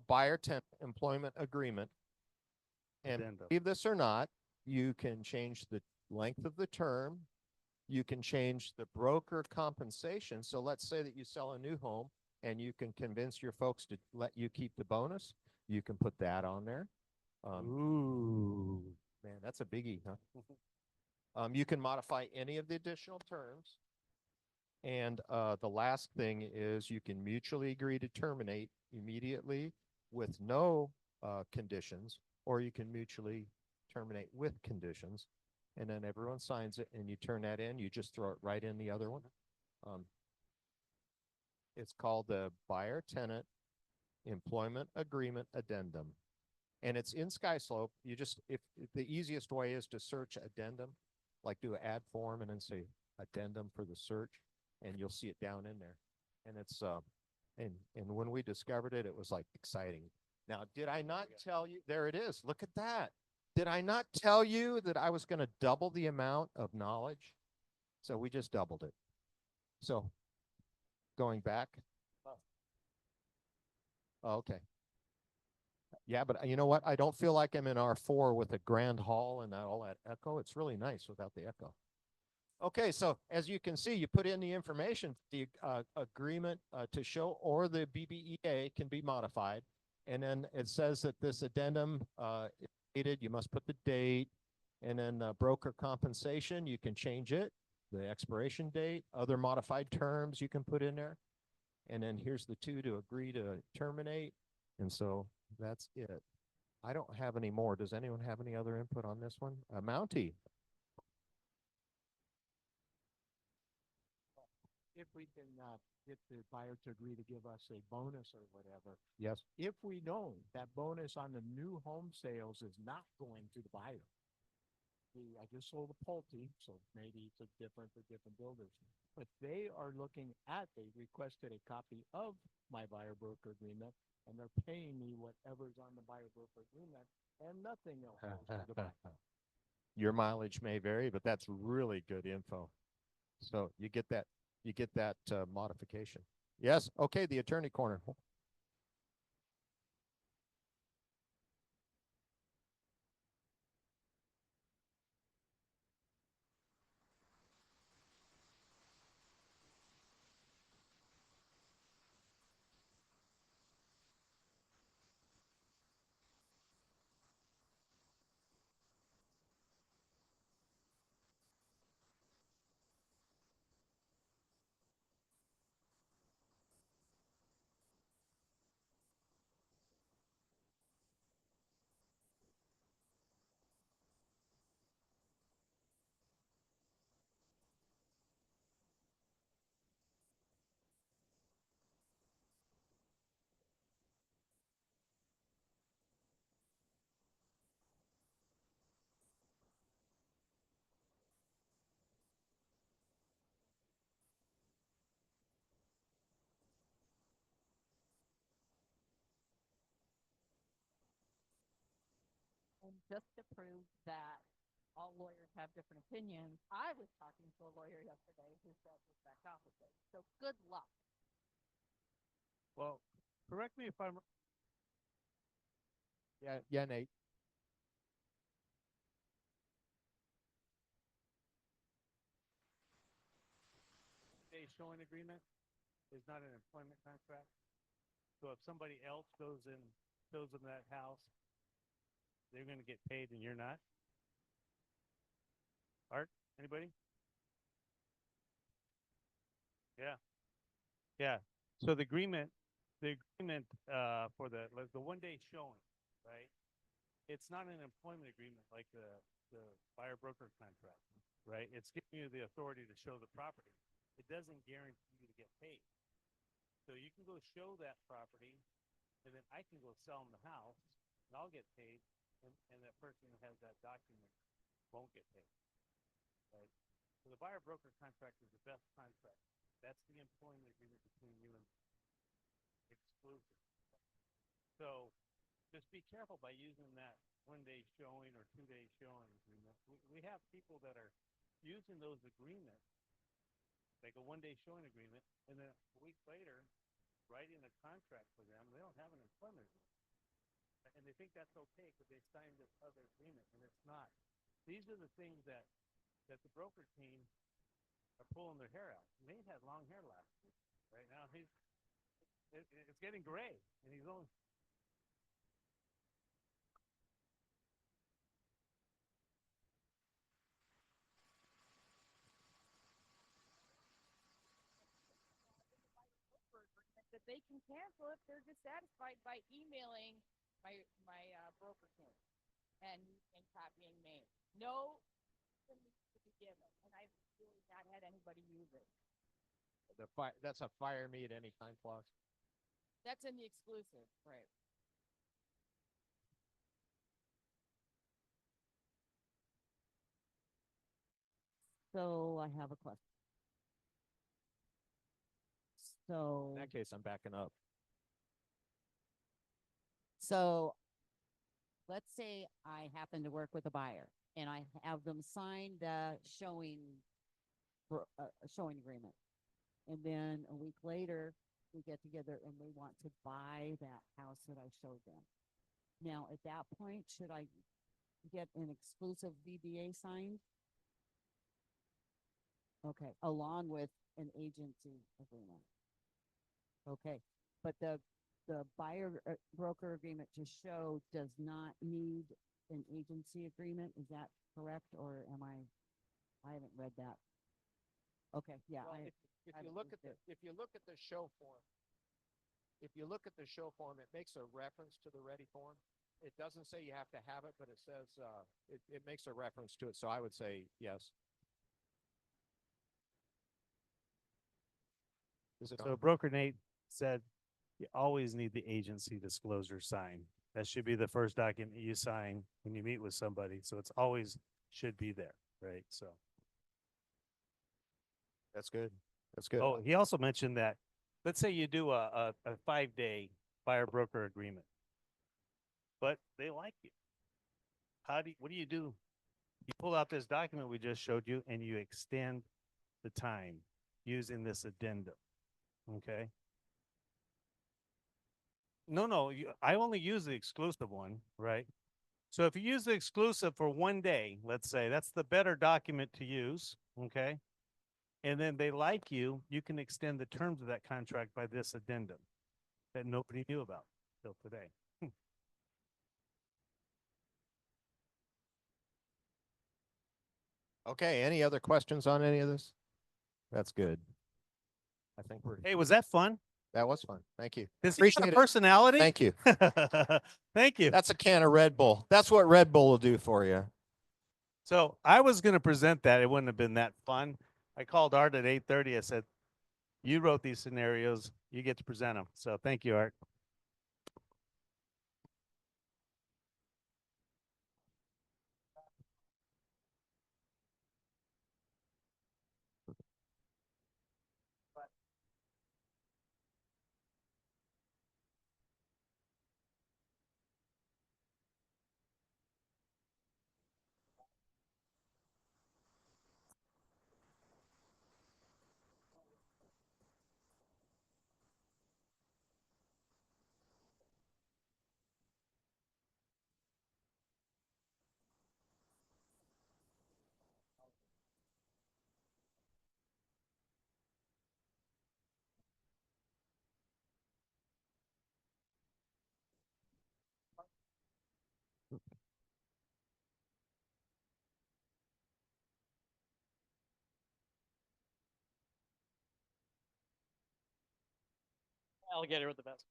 Buyer Tenant Employment Agreement. And Addendum. believe this or not, you can change the length of the term. You can change the broker compensation. So let's say that you sell a new home and you can convince your folks to let you keep the bonus. You can put that on there. Ooh, man, that's a biggie, huh? You can modify any of the additional terms. And the last thing is you can mutually agree to terminate immediately with no conditions, or you can mutually terminate with conditions. And then everyone signs it and you turn that in, you just throw it right in the other one. It's called the buyer tenant employment agreement addendum. And it's in SkySlope. You just, if the easiest way is to search addendum, like do an add form and then say addendum for the search, and you'll see it down in there. And it's, and when we discovered it, it was like exciting. Now, did I not tell you, there it is, look at that. Did I not tell you that I was going to double the amount of knowledge? So we just doubled it. So going back. Oh, okay. Yeah, but you know what? I don't feel like I'm in R4 with a grand hall and all that echo. It's really nice without the echo. Okay, so as you can see, you put in the information, the agreement to show or the BBEA can be modified. And then it says that this addendum is dated, you must put the date, and then broker compensation, you can change it, the expiration date, other modified terms you can put in there. And then here's the two to agree to terminate. And so that's it. I don't have any more. Does anyone have any other input on this one? Mountie. If we can get the buyer to agree to give us a bonus or whatever. Yes. If we know that bonus on the new home sales is not going to the buyer. I just sold a Pulte, so maybe it's different for different builders. But they are looking at, they requested a copy of my buyer broker agreement, and they're paying me whatever's on the buyer broker agreement, and nothing else goes to the buyer. Your mileage may vary, but that's really good info. So you get that modification. Yes. Okay. The attorney corner. And just to prove that all lawyers have different opinions, I was talking to a lawyer yesterday who said the exact opposite. So good luck. Well, correct me if I'm Yeah, Nate. a showing agreement is not an employment contract. So if somebody else goes in, shows them that house, they're going to get paid and you're not. Art, anybody? Yeah. Yeah. So the agreement for the 1-day showing, right? It's not an employment agreement like the buyer broker contract, right? It's giving you the authority to show the property. It doesn't guarantee you to get paid. So you can go show that property, and then I can go sell them the house, and I'll get paid, and that person who has that document won't get paid, right? So the buyer broker contract is the best contract. That's the employment agreement between you and exclusive. So just be careful by using that 1-day showing or 2-day showing agreement. We have people that are using those agreements, like a 1-day showing agreement, and then a week later, writing a contract for them. They don't have an employment agreement, and they think that's okay because they signed this other agreement, and it's not. These are the things that the broker team are pulling their hair out. Nate had long hair last week. Right now, it's getting gray, and he's only. That they can cancel if they're dissatisfied by emailing my broker king and copying me. No reason needs to be given, and I've really not had anybody use it. That's a fire me at any time clause. That's in the exclusive, right? So I have a question. So, In that case, I'm backing up. so let's say I happen to work with a buyer and I have them sign the showing agreement. And then a week later, we get together and they want to buy that house that I showed them. Now, at that point, should I get an exclusive VBA signed? Okay, along with an agency agreement. Okay, but the buyer broker agreement to show does not need an agency agreement. Is that correct, or am I haven't read that. Okay, yeah. Well, if you look at the show form, it makes a reference to the ready form. It doesn't say you have to have it, but it says it makes a reference to it. So I would say yes. Is it So on? broker Nate said you always need the agency disclosure sign. That should be the first document you sign when you meet with somebody. So it's always should be there, right? So. That's good. That's good. Oh, he also mentioned that, let's say you do a 5-day buyer broker agreement, but they like you. What do you do? You pull out this document we just showed you and you extend the time using this addendum. Okay. No, I only use the exclusive one, right? So if you use the exclusive for 1 day, let's say that's the better document to use. Okay. And then they like you, you can extend the terms of that contract by this addendum that nobody knew about till today. Okay. Any other questions on any of this? That's good. I think Hey, was that fun? that was fun. Thank you. Does he Appreciate got a it. personality? Thank you. Thank you. That's a can of Red Bull. That's what Red Bull will do for you. So I was going to present that. It wouldn't have been that fun. I called Art at 8:30. I said, "You wrote these scenarios. You get to present them." So thank you, Art. Alligator with the best.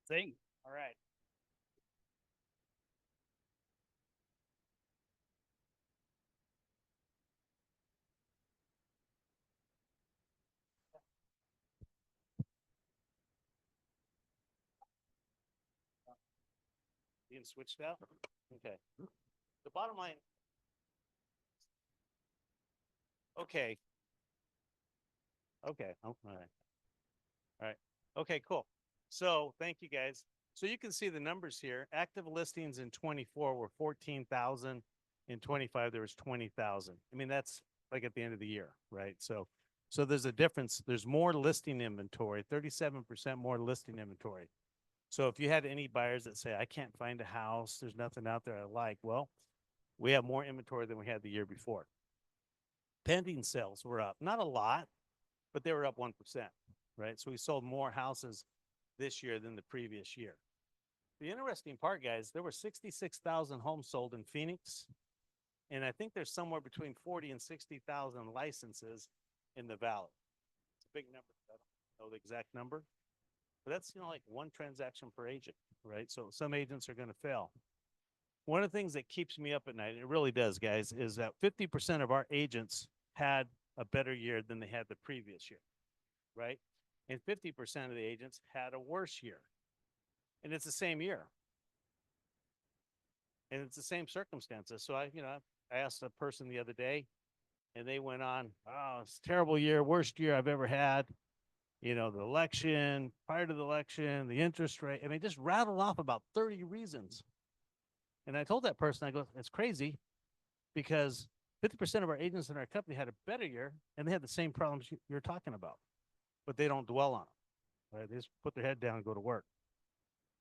Sing. All right. Being switched out? Okay. The bottom line. Okay. Okay. Oh, all right. All right. Okay, cool. So thank you guys. So you can see the numbers here. Active listings in 24 were 14,000. In 25, there was 20,000. I mean, that's like at the end of the year, right? So there's a difference. There's more listing inventory, 37% more listing inventory. So if you had any buyers that say, I can't find a house, there's nothing out there I like, well, we have more inventory than we had the year before. Pending sales were up, not a lot, but they were up 1%, right? So we sold more houses this year than the previous year. The interesting part, guys, there were 66,000 homes sold in Phoenix, and I think there's somewhere between 40 and 60,000 licenses in the valley. It's a big number. I don't know the exact number, but that's, like one transaction per agent, right? So some agents are going to fail. One of the things that keeps me up at night, and it really does, guys, is that 50% of our agents had a better year than they had the previous year, right? And 50% of the agents had a worse year. And it's the same year. And it's the same circumstances. So I asked a person the other day, and they went on, oh, it's a terrible year, worst year I've ever had. The election, prior to the election, the interest rate. I mean, just rattled off about 30 reasons. And I told that person, I go, it's crazy because 50% of our agents in our company had a better year and they had the same problems you're talking about, but they don't dwell on them, right? They just put their head down and go to work.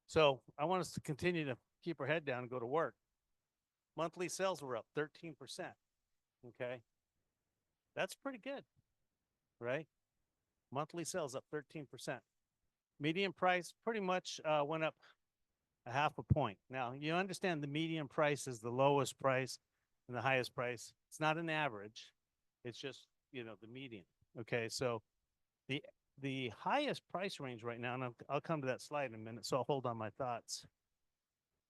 So I want us to continue to keep our head down and go to work. Monthly sales were up 13%. Okay. That's pretty good, right? Monthly sales up 13%. Median price pretty much went up a half a point. Now, you understand the median price is the lowest price and the highest price. It's not an average. It's just, the median. Okay. So the highest price range right now, and I'll come to that slide in a minute, so I'll hold on my thoughts.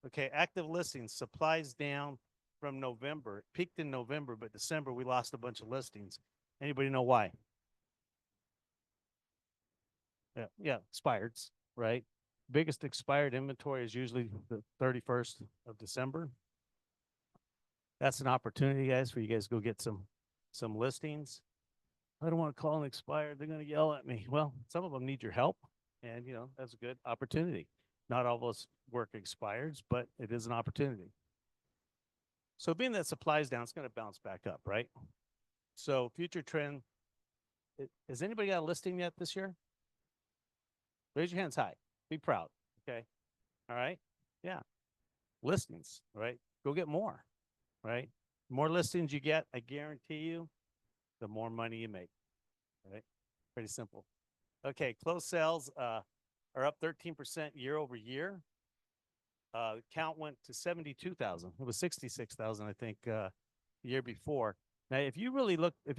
Okay, active listings, supplies down from November. It peaked in November, but December we lost a bunch of listings. Anybody know why? Yeah, expireds, right? Biggest expired inventory is usually the 31st of December. That's an opportunity, guys, for you guys to go get some listings. I don't want to call them expired. They're going to yell at me. Well, some of them need your help, and that's a good opportunity. Not all of us work expireds, but it is an opportunity. So being that supply's down, it's going to bounce back up, right? So future trend, has anybody got a listing yet this year? Raise your hands high. Be proud, okay? All right? Yeah. Listings, right? Go get more, right? The more listings you get, I guarantee you, the more money you make, right? Pretty simple. Okay, closed sales are up 13% year over year. Count went to 72,000. It was 66,000, I think, the year before. Now, if you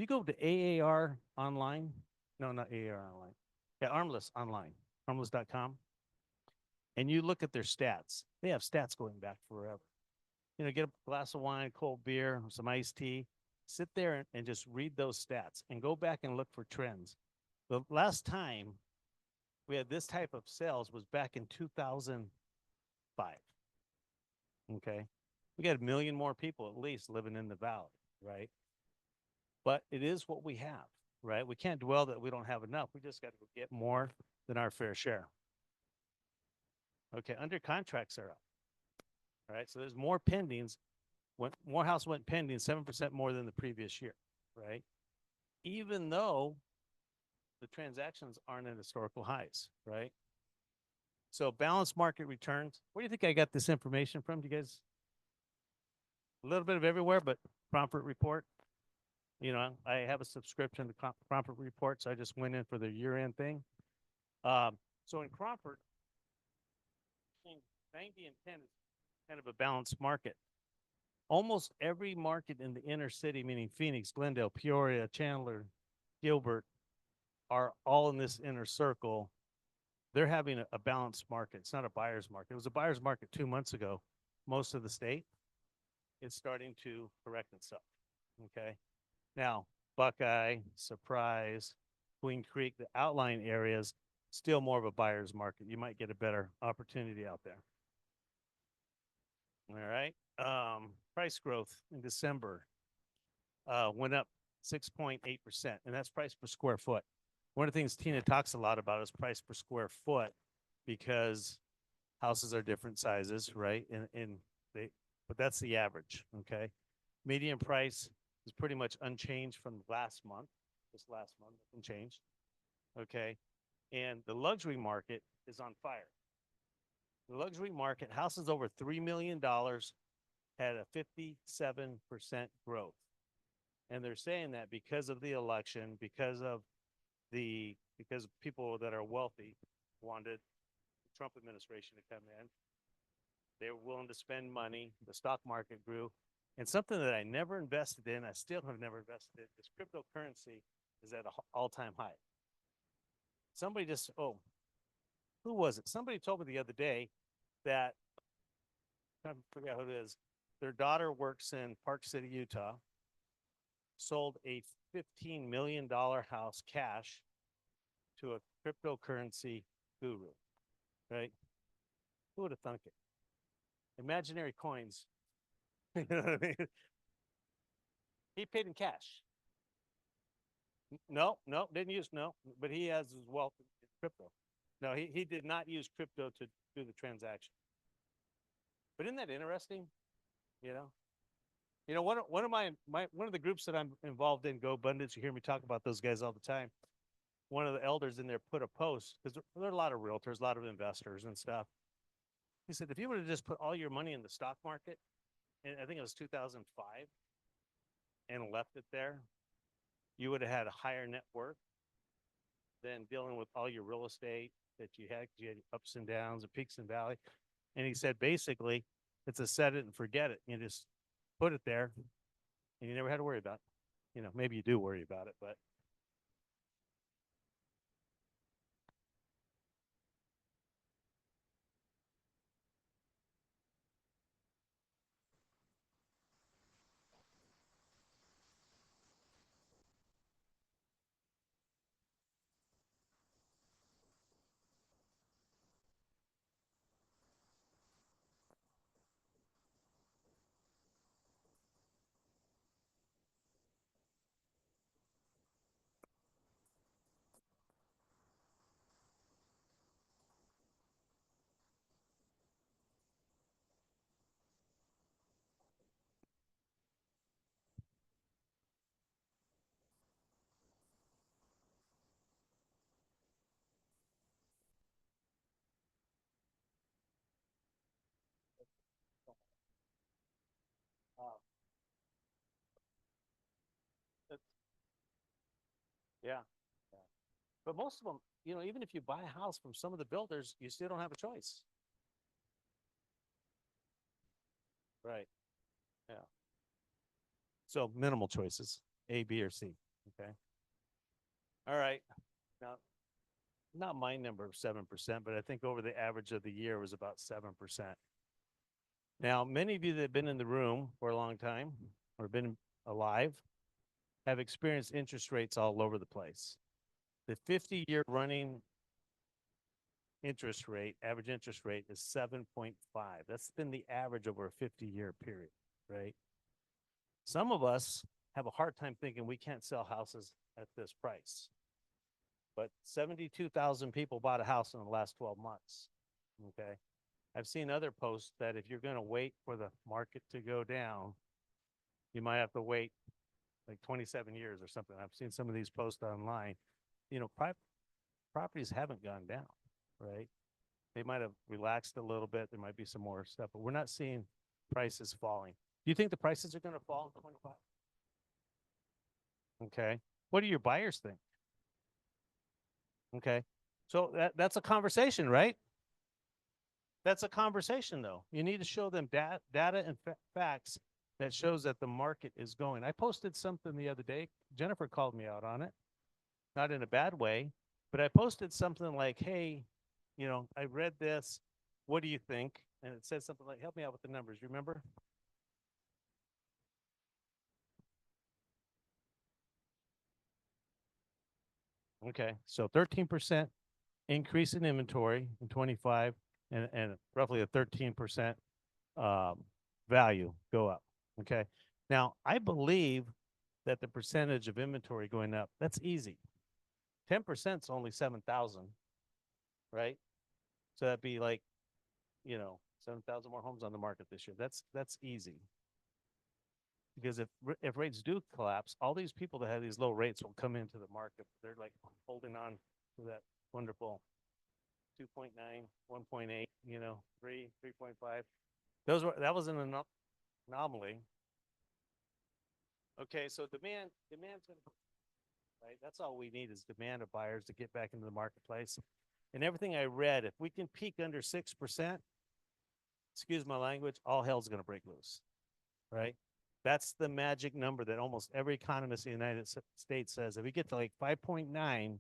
go to AAR online, no, not AAR online, yeah, Armless online, armless.com, and you look at their stats, they have stats going back forever. Get a glass of wine, cold beer, some iced tea, sit there and just read those stats and go back and look for trends. The last time we had this type of sales was back in 2005. Okay. We got 1 million more people at least living in the valley, right? But it is what we have, right? We can't dwell that we don't have enough. We just got to get more than our fair share. Okay, under contracts are up. All right, so there's more pendings. More house went pending, 7% more than the previous year, right? Even though the transactions aren't at historical highs, right? So balanced market returns. Where do you think I got this information from? Do you guys? A little bit of everywhere, but Cromford Report. I have a subscription to Cromford Report, so I just went in for the year-end thing. So in Cromford, 90 and 10 is kind of a balanced market. Almost every market in the inner city, meaning Phoenix, Glendale, Peoria, Chandler, Gilbert, are all in this inner circle they're having a balanced market. It's not a buyer's market. It was a buyer's market 2 months ago, most of the state. It's starting to correct itself. Okay. Now, Buckeye, Surprise, Queen Creek, the outlying areas, still more of a buyer's market. You might get a better opportunity out there. All right. Price growth in December went up 6.8%, and that's price per square foot. One of the things Tina talks a lot about is price per square foot because houses are different sizes, right? But that's the average. Okay. Median price is pretty much unchanged from last month. This last month, nothing changed. Okay. And the luxury market is on fire. The luxury market, houses over $3 million had a 57% growth. And they're saying that because of the election, because people that are wealthy wanted the Trump administration to come in. They were willing to spend money. The stock market grew. And something that I never invested in, I still have never invested in, is cryptocurrency is at an all-time high. Somebody just, who was it? Somebody told me the other day that, I forget who it is, their daughter works in Park City, Utah, sold a $15 million house cash to a cryptocurrency guru, right? Who would have thunk it? Imaginary coins. You know what I mean? He paid in cash. No, didn't use, but he has his wealth in crypto. No, he did not use crypto to do the transaction. But isn't that interesting? One of the groups that I'm involved in, Go Abundance, you hear me talk about those guys all the time. One of the elders in there put a post, because there are a lot of realtors, a lot of investors and stuff. He said, if you would have just put all your money in the stock market, and I think it was 2005, and left it there, you would have had a higher net worth than dealing with all your real estate that you had. You had ups and downs and peaks and valleys. And he said, basically, it's a set it and forget it. You just put it there, and you never had to worry about it. Maybe you do worry about it, but yeah. But most of them, even if you buy a house from some of the builders, you still don't have a choice. Right. Yeah. So minimal choices, A, B, or C. Okay. All right. Now, not my number of 7%, but I think over the average of the year was about 7%. Now, many of you that have been in the room for a long time or been alive have experienced interest rates all over the place. The 50-year running interest rate, average interest rate is 7.5. That's been the average over a 50-year period, right? Some of us have a hard time thinking we can't sell houses at this price. But 72,000 people bought a house in the last 12 months, okay? I've seen other posts that if you're going to wait for the market to go down, you might have to wait like 27 years or something. I've seen some of these posts online. Properties haven't gone down, right? They might have relaxed a little bit. There might be some more stuff, but we're not seeing prices falling. Do you think the prices are going to fall in 25? Okay. What do your buyers think? Okay. So that's a conversation, right? That's a conversation, though. You need to show them data and facts that shows that the market is going. I posted something the other day. Jennifer called me out on it, not in a bad way, but I posted something like, hey, you know, I read this. What do you think? And it said something like, help me out with the numbers. Remember? Okay, so 13% increase in inventory in 25 and roughly a 13% value go up. Okay. Now, I believe that the percentage of inventory going up, that's easy. 10% is only 7,000, right? So that'd be like, you know, 7,000 more homes on the market this year. That's easy. Because if rates do collapse, all these people that have these low rates will come into the market. They're like holding on to that wonderful 2.9, 1.8, you know, 3, 3.5. That was an anomaly. Okay, so demand's gonna, right? That's all we need is demand of buyers to get back into the marketplace. And everything I read, if we can peak under 6%, excuse my language, all hell's gonna break loose, right? That's the magic number that almost every economist in the United States says. If we get to like 5.9,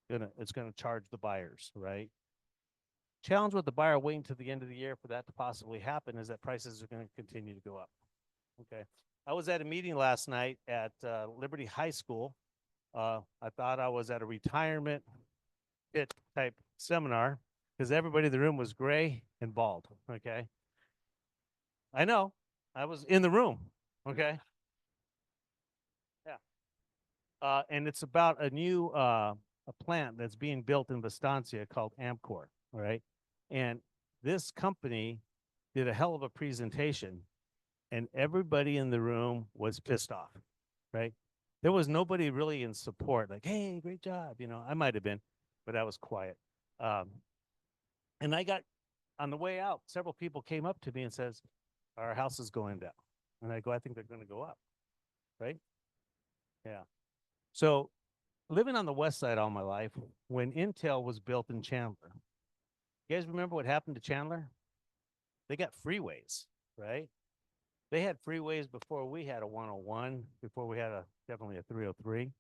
it's gonna charge the buyers, right? Challenge with the buyer waiting to the end of the year for that to possibly happen is that prices are going to continue to go up. Okay. I was at a meeting last night at Liberty High School. I thought I was at a retirement pit type seminar because everybody in the room was gray and bald. Okay. I know. I was in the room. Okay. Yeah. And it's about a new a plant that's being built in Vistancia called Amcor. All right. And this company did a hell of a presentation, and everybody in the room was pissed off, right? There was nobody really in support, like, hey, great job. You know, I might have been, but I was quiet. And I got on the way out, several people came up to me and says, our house is going down. And I go, I think they're going to go up, right? Yeah. So living on the west side all my life, when Intel was built in Chandler, you guys remember what happened to Chandler? They got freeways, right? They had freeways before we had a 101, before we had definitely a 303.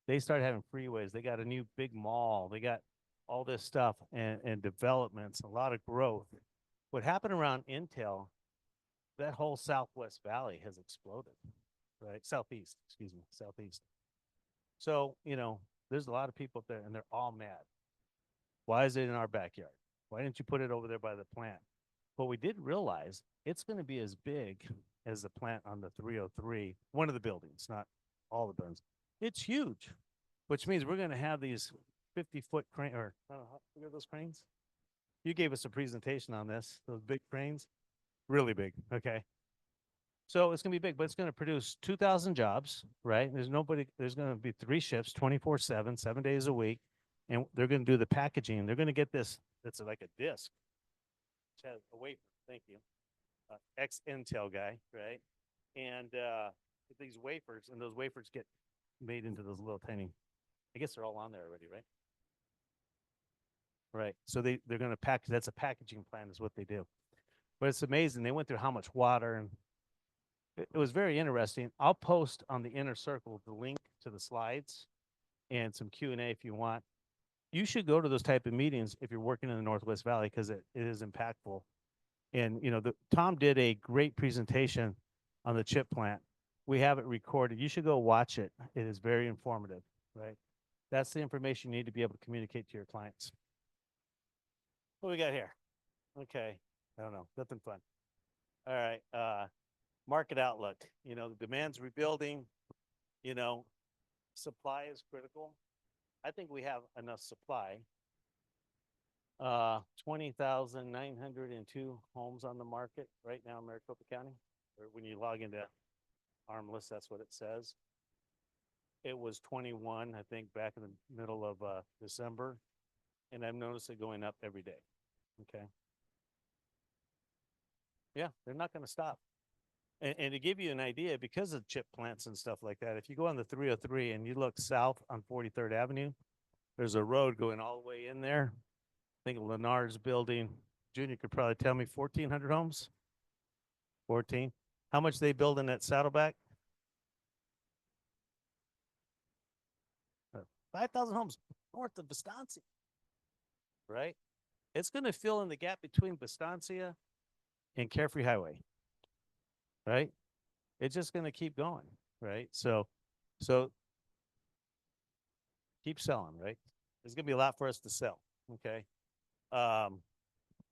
They started having freeways. They got a new big mall. They got all this stuff and developments, a lot of growth. What happened around Intel, that whole Southwest Valley has exploded, right? Southeast, excuse me, Southeast. So, you know, there's a lot of people up there and they're all mad. Why is it in our backyard? Why didn't you put it over there by the plant? But we did realize it's going to be as big as the plant on the 303, one of the buildings, not all the buildings. It's huge, which means we're going to have these 50-foot crane, or I don't know, how big are those cranes? You gave us a presentation on this, those big cranes, really big. Okay. So it's going to be big, but it's going to produce 2,000 jobs, right? There's going to be 3 shifts, 24/7, 7 days a week. And they're going to do the packaging. They're going to get this, it's like a disc, which has a wafer. Thank you. Ex-Intel guy, right? And these wafers, and those wafers get made into those little tiny, I guess they're all on there already, right? Right. So they're going to package, that's a packaging plant is what they do. But it's amazing. They went through how much water, and it was very interesting. I'll post on the inner circle the link to the slides and some Q&A if you want. You should go to those type of meetings if you're working in the Northwest Valley because it is impactful. And, you know, Tom did a great presentation on the chip plant. We have it recorded. You should go watch it. It is very informative, right? That's the information you need to be able to communicate to your clients. What we got here? Okay. I don't know. Nothing fun. All right. Market outlook. You know, the demand's rebuilding. You know, supply is critical. I think we have enough supply. 20,902 homes on the market right now in Maricopa County. Or when you log into Armless, that's what it says. It was 21, I think, back in the middle of December. And I've noticed it going up every day. Okay. Yeah, they're not going to stop. And to give you an idea, because of chip plants and stuff like that, if you go on the 303 and you look south on 43rd Avenue, there's a road going all the way in there. I think Lennard's building. Junior could probably tell me 1,400 homes. 14. How much they building at Saddleback? 5,000 homes north of Vistancia. right? It's going to fill in the gap between Bastancia and Carefree Highway, right? It's just going to keep going, right? So keep selling, right? There's going to be a lot for us to sell, okay? Um,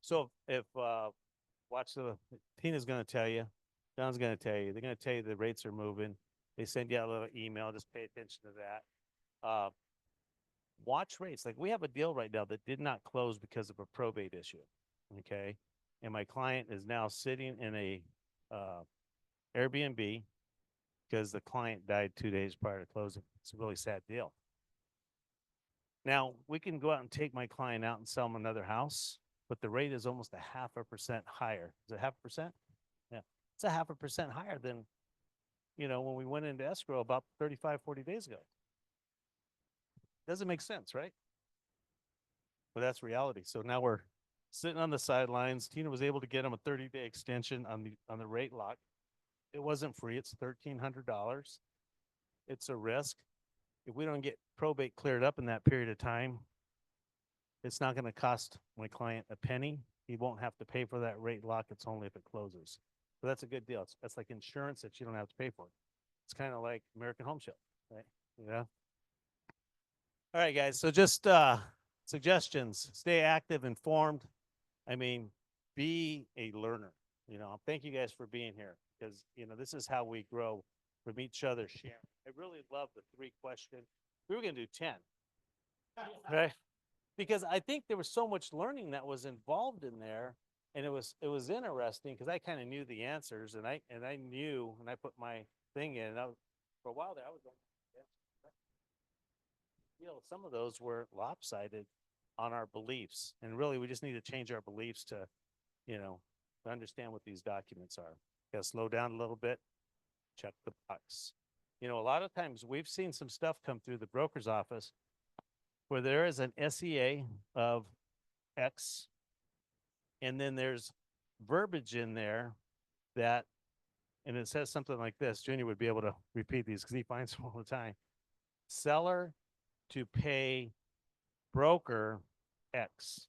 so if watch the Tina's going to tell you, John's going to tell you, they're going to tell you the rates are moving. They send you out a little email. Just pay attention to that. Watch rates. Like we have a deal right now that did not close because of a probate issue. Okay. And my client is now sitting in a Airbnb because the client died 2 days prior to closing. It's a really sad deal. Now we can go out and take my client out and sell him another house, but the rate is almost a 0.5% higher. Is it 0.5%? Yeah. It's a 0.5% higher than, when we went into escrow about 35, 40 days ago. Doesn't make sense, right? But that's reality. So now we're sitting on the sidelines. Tina was able to get him a 30-day extension on the rate lock. It wasn't free. It's $1,300. It's a risk. If we don't get probate cleared up in that period of time, it's not going to cost my client a penny. He won't have to pay for that rate lock. It's only if it closes. So that's a good deal. That's like insurance that you don't have to pay for. It's kind of like American Home Show, right? Yeah. All right, guys. So just suggestions. Stay active, informed. I mean, be a learner. Thank you guys for being here because, this is how we grow from each other sharing. I really love the 3-question. We were going to do 10, right? Because I think there was so much learning that was involved in there. And it was interesting because I kind of knew the answers and I knew, and I put my thing in. And for a while there, I was going, some of those were lopsided on our beliefs. And really, we just need to change our beliefs to understand what these documents are. Got to slow down a little bit, check the box. A lot of times we've seen some stuff come through the broker's office where there is an SEA of X, and then there's verbiage in there that, and it says something like this. Junior would be able to repeat these because he finds them all the time. Seller to pay broker X.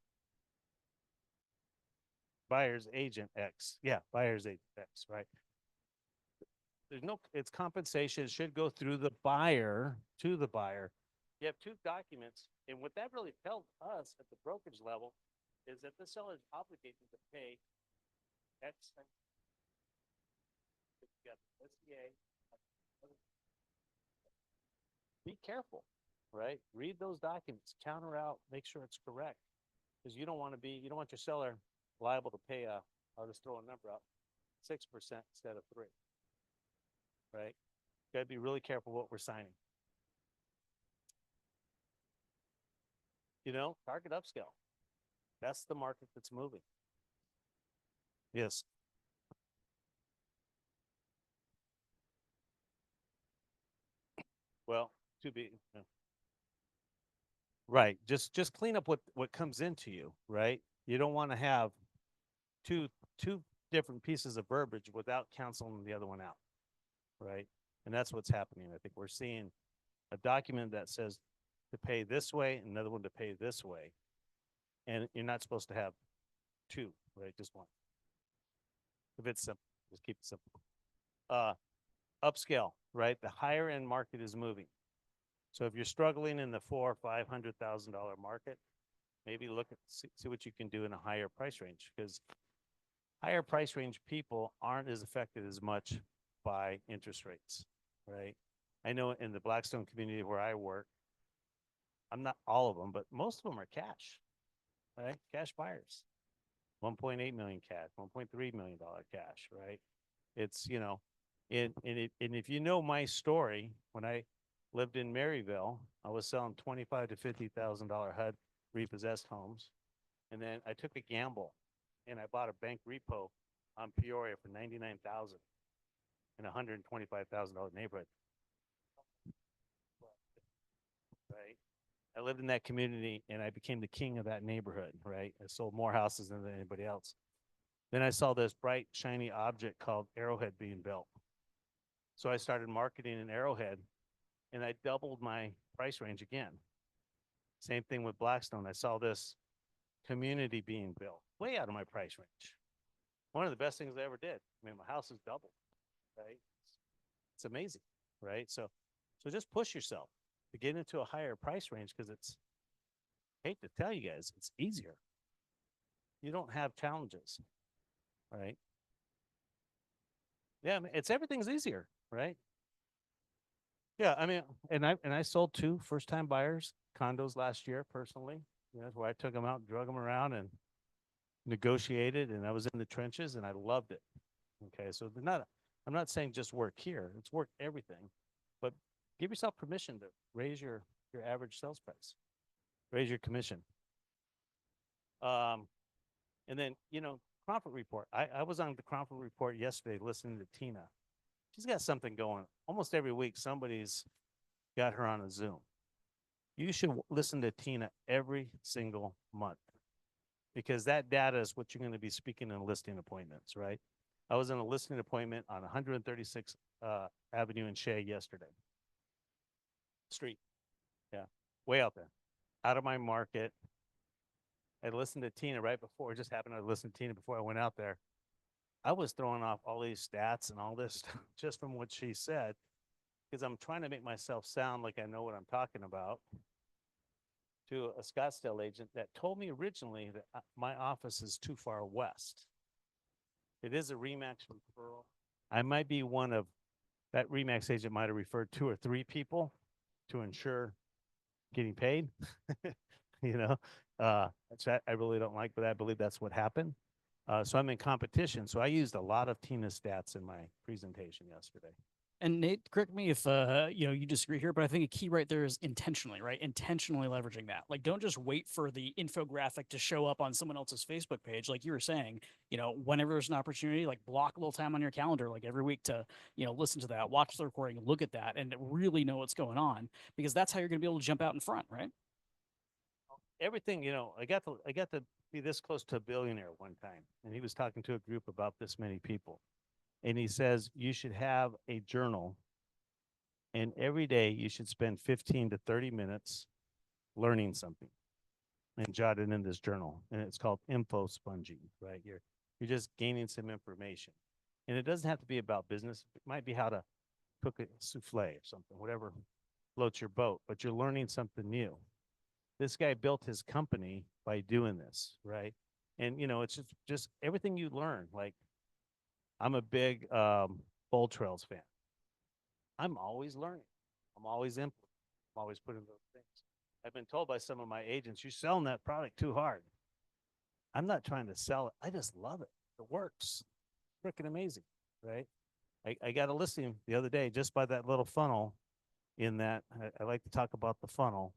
Buyer's agent X. Yeah, buyer's agent X, right? It's compensation. It should go through the buyer to the buyer. You have 2 documents. And what that really tells us at the brokerage level is that the seller is obligated to pay X. Be careful, right? Read those documents, counter out, make sure it's correct. Because you don't want your seller liable to pay I'll just throw a number out, 6% instead of 3. Right? Gotta be really careful what we're signing. Target upscale. That's the market that's moving. Yes. Well, to be right. Just clean up what comes into you, right? You don't want to have two different pieces of verbiage without canceling the other one out. Right? And that's what's happening. I think we're seeing a document that says to pay this way, and another one to pay this way. And you're not supposed to have 2, right? Just 1. If it's simple, just keep it simple. Upscale, right? The higher end market is moving. So if you're struggling in the $400,000 or $500,000 market, maybe look at see what you can do in a higher price range, because higher price range people aren't as affected as much by interest rates, right? I know in the Blackstone community where I work, I'm not all of them, but most of them are cash, right? Cash buyers, 1.8 million cash, $1.3 million cash, right? It's, and if you know my story, when I lived in Maryville, I was selling $25,000 to $50,000 HUD repossessed homes. And then I took a gamble and I bought a bank repo on Peoria for $99,000 in a $125,000 neighborhood. Right. I lived in that community and I became the king of that neighborhood, right? I sold more houses than anybody else. Then I saw this bright, shiny object called Arrowhead being built. So I started marketing in Arrowhead and I doubled my price range again. Same thing with Blackstone. I saw this community being built, way out of my price range. One of the best things I ever did. I mean, my house is doubled, right? It's amazing, right? So just push yourself to get into a higher price range because it's, I hate to tell you guys, it's easier. You don't have challenges, right? Yeah, I mean, it's everything's easier, right? Yeah, I mean, and I sold 2 first-time buyers condos last year personally. You know, where I took them out, and drug them around, and negotiated, and I was in the trenches, and I loved it. Okay, so they're not. I'm not saying just work here; it's work everything, but give yourself permission to raise your average sales price, raise your commission. Um, and then Crawford report. I was on the Crawford report yesterday listening to Tina. She's got something going. Almost every week, somebody's got her on a Zoom. You should listen to Tina every single month because that data is what you're going to be speaking in listing appointments, right? I was in a listing appointment on 136 Avenue in Shea yesterday. Street. Yeah. Way out there. Out of my market. I listened to Tina right before. It just happened. I listened to Tina before I went out there. I was throwing off all these stats and all this just from what she said because I'm trying to make myself sound like I know what I'm talking about to a Scottsdale agent that told me originally that my office is too far west. It is a Remax referral. I might be one of that Remax agent might have referred 2 or 3 people to ensure getting paid. you know, which I really don't like, but I believe that's what happened. So I'm in competition. So I used a lot of Tina's stats in my presentation yesterday. And Nate, correct me if you disagree here, but I think a key right there is intentionally, right? Intentionally leveraging that. Like, don't just wait for the infographic to show up on someone else's Facebook page, like you were saying. Whenever there's an opportunity, like block a little time on your calendar, like every week to listen to that, watch the recording, look at that, and really know what's going on because that's how you're going to be able to jump out in front, right? Everything, I got to be this close to a billionaire one time, and he was talking to a group about this many people. And he says you should have a journal, and every day you should spend 15 to 30 minutes learning something and jot it in this journal. And it's called info sponging, right? You're just gaining some information. And it doesn't have to be about business. It might be how to cook a souffle or something, whatever floats your boat, but you're learning something new. This guy built his company by doing this, right? And it's just everything you learn. Like, I'm a big Bold Trails fan. I'm always learning. I'm always implementing. I'm always putting those things. I've been told by some of my agents, you're selling that product too hard. I'm not trying to sell it. I just love it. It works. Freaking amazing, right? I got a listing the other day just by that little funnel in that. I like to talk about the funnel.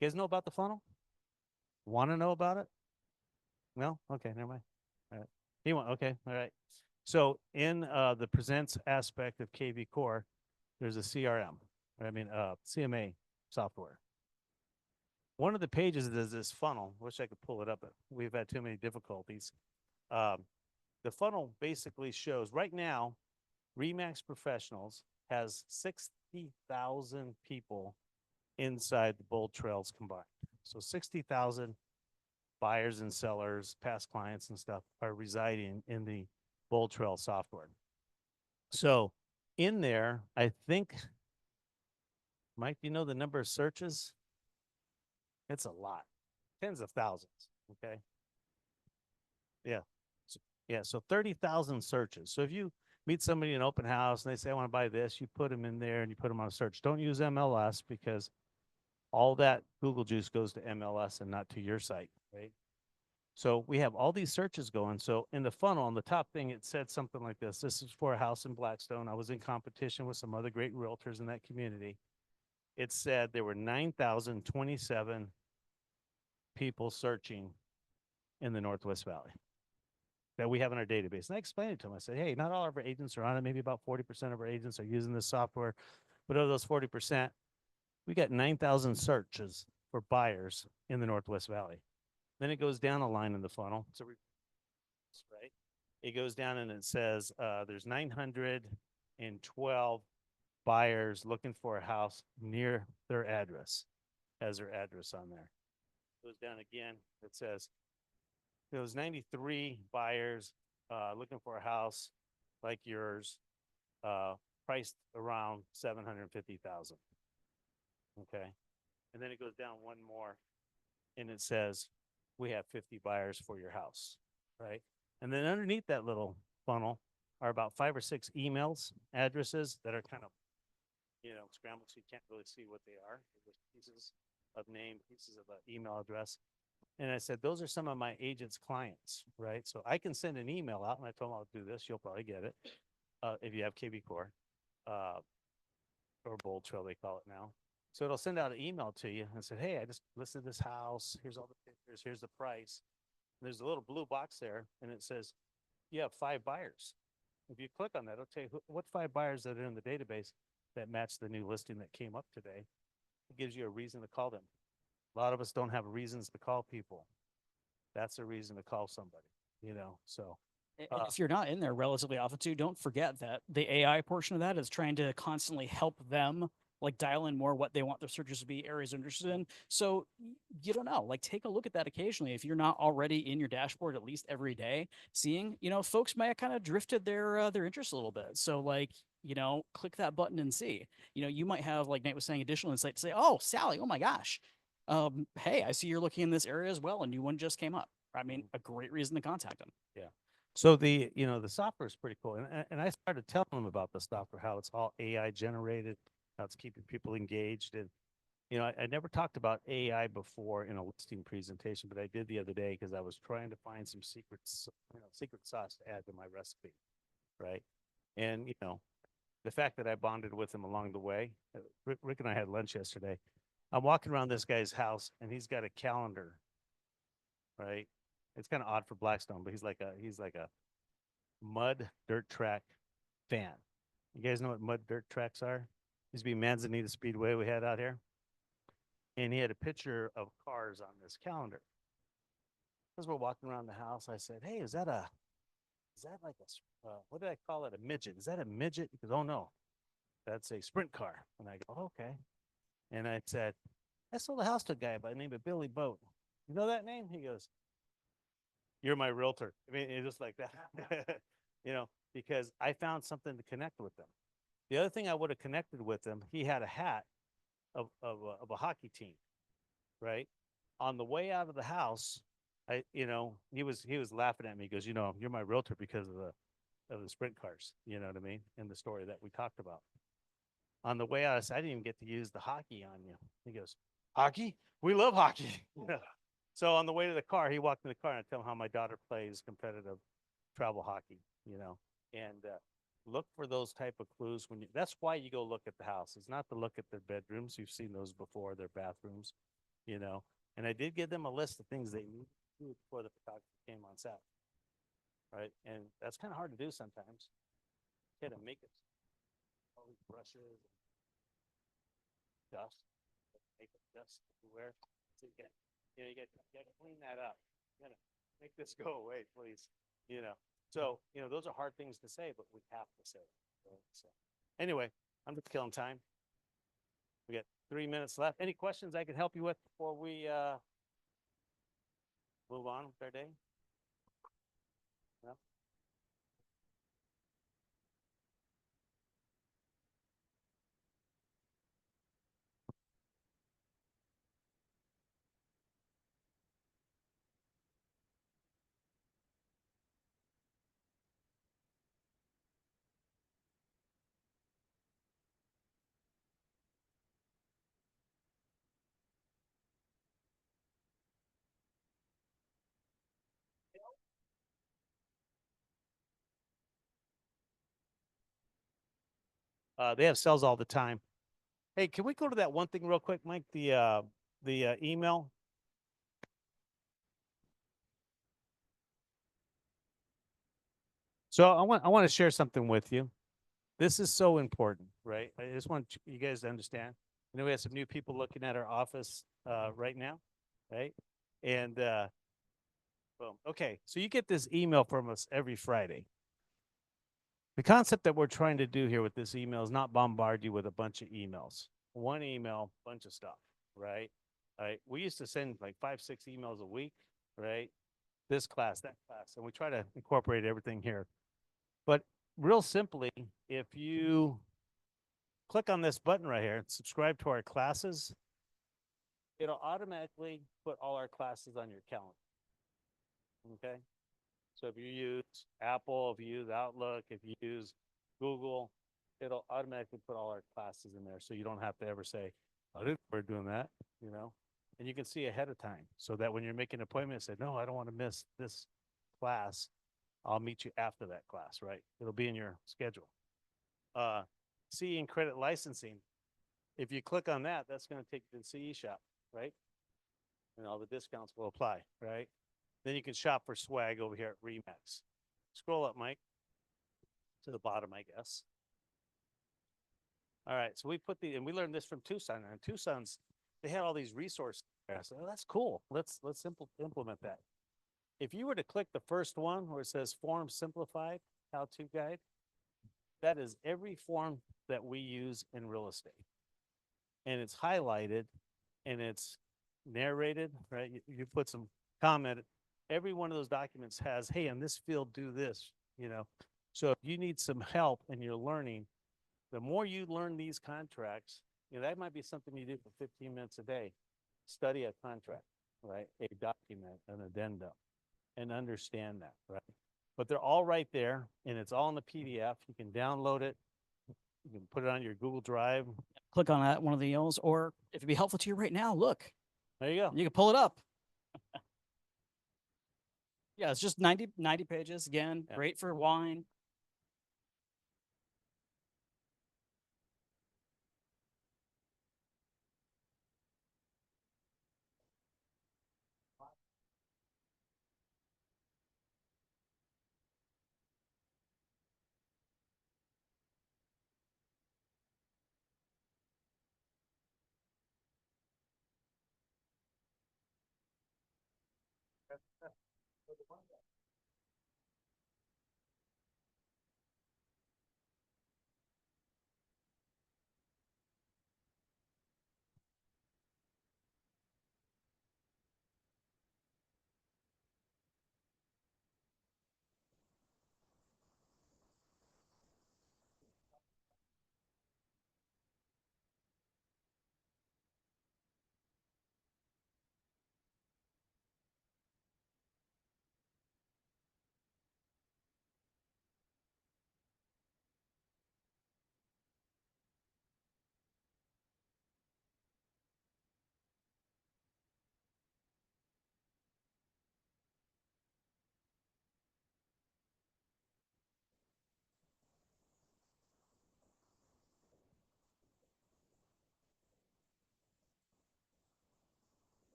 You guys know about the funnel? Want to know about it? No? Okay, never mind. All right. You want? Okay, all right. So in the presents aspect of KV Core, there's a CRM, CMA software. One of the pages is this funnel. Wish I could pull it up, but we've had too many difficulties. The funnel basically shows right now, Remax Professionals has 60,000 people inside the Bold Trails combined. So 60,000 buyers and sellers, past clients and stuff are residing in the Bold Trail software. So in there, I think, Mike, do you know the number of searches? It's a lot, tens of thousands. Okay. Yeah. So 30,000 searches. So if you meet somebody in an open house and they say, I want to buy this, you put them in there and you put them on a search. Don't use MLS because all that Google juice goes to MLS and not to your site, right? So we have all these searches going. So in the funnel, on the top thing, it said something like this. This is for a house in Blackstone. I was in competition with some other great realtors in that community. It said there were 9,027 people searching in the Northwest Valley that we have in our database. And I explained it to them. I said, hey, not all of our agents are on it. Maybe about 40% of our agents are using this software. But of those 40%, we got 9,000 searches for buyers in the Northwest Valley. Then it goes down a line in the funnel. So, right? It goes down and it says there's 912 buyers looking for a house near their address, has their address on there. Goes down again. It says there was 93 buyers looking for a house like yours, priced around 750,000. Okay, and then it goes down one more, and it says we have 50 buyers for your house, right? And then underneath that little funnel are about 5 or 6 emails addresses that are kind of, scrambled, so you can't really see what they are. They're just pieces of name, pieces of an email address. And I said, those are some of my agent's clients, right? So I can send an email out, and I told them I'll do this. You'll probably get it if you have KB Core or Bold Trail, they call it now. So it'll send out an email to you and said, hey, I just listed this house. Here's all the pictures. Here's the price. And there's a little blue box there, and it says you have 5 buyers. If you click on that, it'll tell you what 5 buyers that are in the database that match the new listing that came up today. It gives you a reason to call them. A lot of us don't have reasons to call people. That's a reason to call somebody, so. And if you're not in there relatively often too, don't forget that the AI portion of that is trying to constantly help them like dial in more what they want their searches to be, areas they're interested in. So you don't know, like take a look at that occasionally. If you're not already in your dashboard at least every day, seeing, folks might have kind of drifted their interest a little bit. So like, click that button and see. You might have, like Nate was saying, additional insight to say, oh, Sally, oh my gosh. Hey, I see you're looking in this area as well. A new one just came up. I mean, a great reason to contact them. Yeah. So the software is pretty cool. And I started telling them about the software, how it's all AI generated, how it's keeping people engaged. And, I never talked about AI before in a listing presentation, but I did the other day because I was trying to find some secrets, secret sauce to add to my recipe. Right. And, the fact that I bonded with him along the way, Rick and I had lunch yesterday. I'm walking around this guy's house and he's got a calendar. Right. It's kind of odd for Blackstone, but he's like a mud dirt track fan. You guys know what mud dirt tracks are? Used to be Manzanita Speedway we had out here. And he had a picture of cars on this calendar. As we're walking around the house, I said, hey, is that like what did I call it? A midget. Is that a midget? He goes, oh no, that's a sprint car. And I go, oh, okay. And I said, I sold a house to a guy by the name of Billy Boat. You know that name? He goes, you're my realtor. I mean, it's just like that, because I found something to connect with them. The other thing I would have connected with him, he had a hat of a hockey team, right? On the way out of the house, he was laughing at me. He goes, you're my realtor because of the sprint cars. You know what I mean? In the story that we talked about. On the way out, I said, I didn't even get to use the hockey on you. He goes, hockey? We love hockey. So on the way to the car, he walked in the car and I tell him how my daughter plays competitive travel hockey, and look for those type of clues that's why you go look at the house. It's not to look at their bedrooms. You've seen those before, their bathrooms, and I did give them a list of things they need to do before the photographer came on set. Right. And that's kind of hard to do sometimes. You had to make it all these brushes, dust, makeup dust everywhere. So you got to clean that up. You got to make this go away, please. So those are hard things to say, but we have to say it. Right? So anyway, I'm just killing time. We got 3 minutes left. Any questions I can help you with before we move on with our day? No? They have sales all the time. Hey, can we go to that one thing real quick, Mike? The email. So I want to share something with you. This is so important, right? I just want you guys to understand. We have some new people looking at our office right now, right? And boom. Okay, so you get this email from us every Friday. The concept that we're trying to do here with this email is not bombard you with a bunch of emails. One email, bunch of stuff, right? We used to send like 5, 6 emails a week, right? this class, that class, and we try to incorporate everything here. But real simply, if you click on this button right here and subscribe to our classes, it'll automatically put all our classes on your calendar. Okay? So if you use Apple, if you use Outlook, if you use Google, it'll automatically put all our classes in there. So you don't have to ever say, I didn't know we're doing that, you know? And you can see ahead of time so that when you're making an appointment, say, no, I don't want to miss this class. I'll meet you after that class, right? It'll be in your schedule. CE and credit licensing. If you click on that, that's going to take you to the CE shop, right? And all the discounts will apply, right? Then you can shop for swag over here at Remax. Scroll up, Mike, to the bottom, I guess. All right, so we put and we learned this from Tucson. And Tucson's, they had all these resources there. I said, oh, that's cool. Let's implement that. If you were to click the first one where it says Form Simplified How-To Guide, that is every form that we use in real estate. And it's highlighted and it's narrated, right? You put some comment. Every one of those documents has, hey, in this field, do this, you know. So if you need some help and you're learning, the more you learn these contracts, you know, that might be something you do for 15 minutes a day. Study a contract, right? A document, an addendum, and understand that, right? But they're all right there, and it's all in the PDF. You can download it. You can put it on your Google Drive. Click on that one of the L's, or if it'd be helpful to you right now, look, There you go. you can pull it up. Yeah, it's just 90 pages. Again, Yeah. great for wine.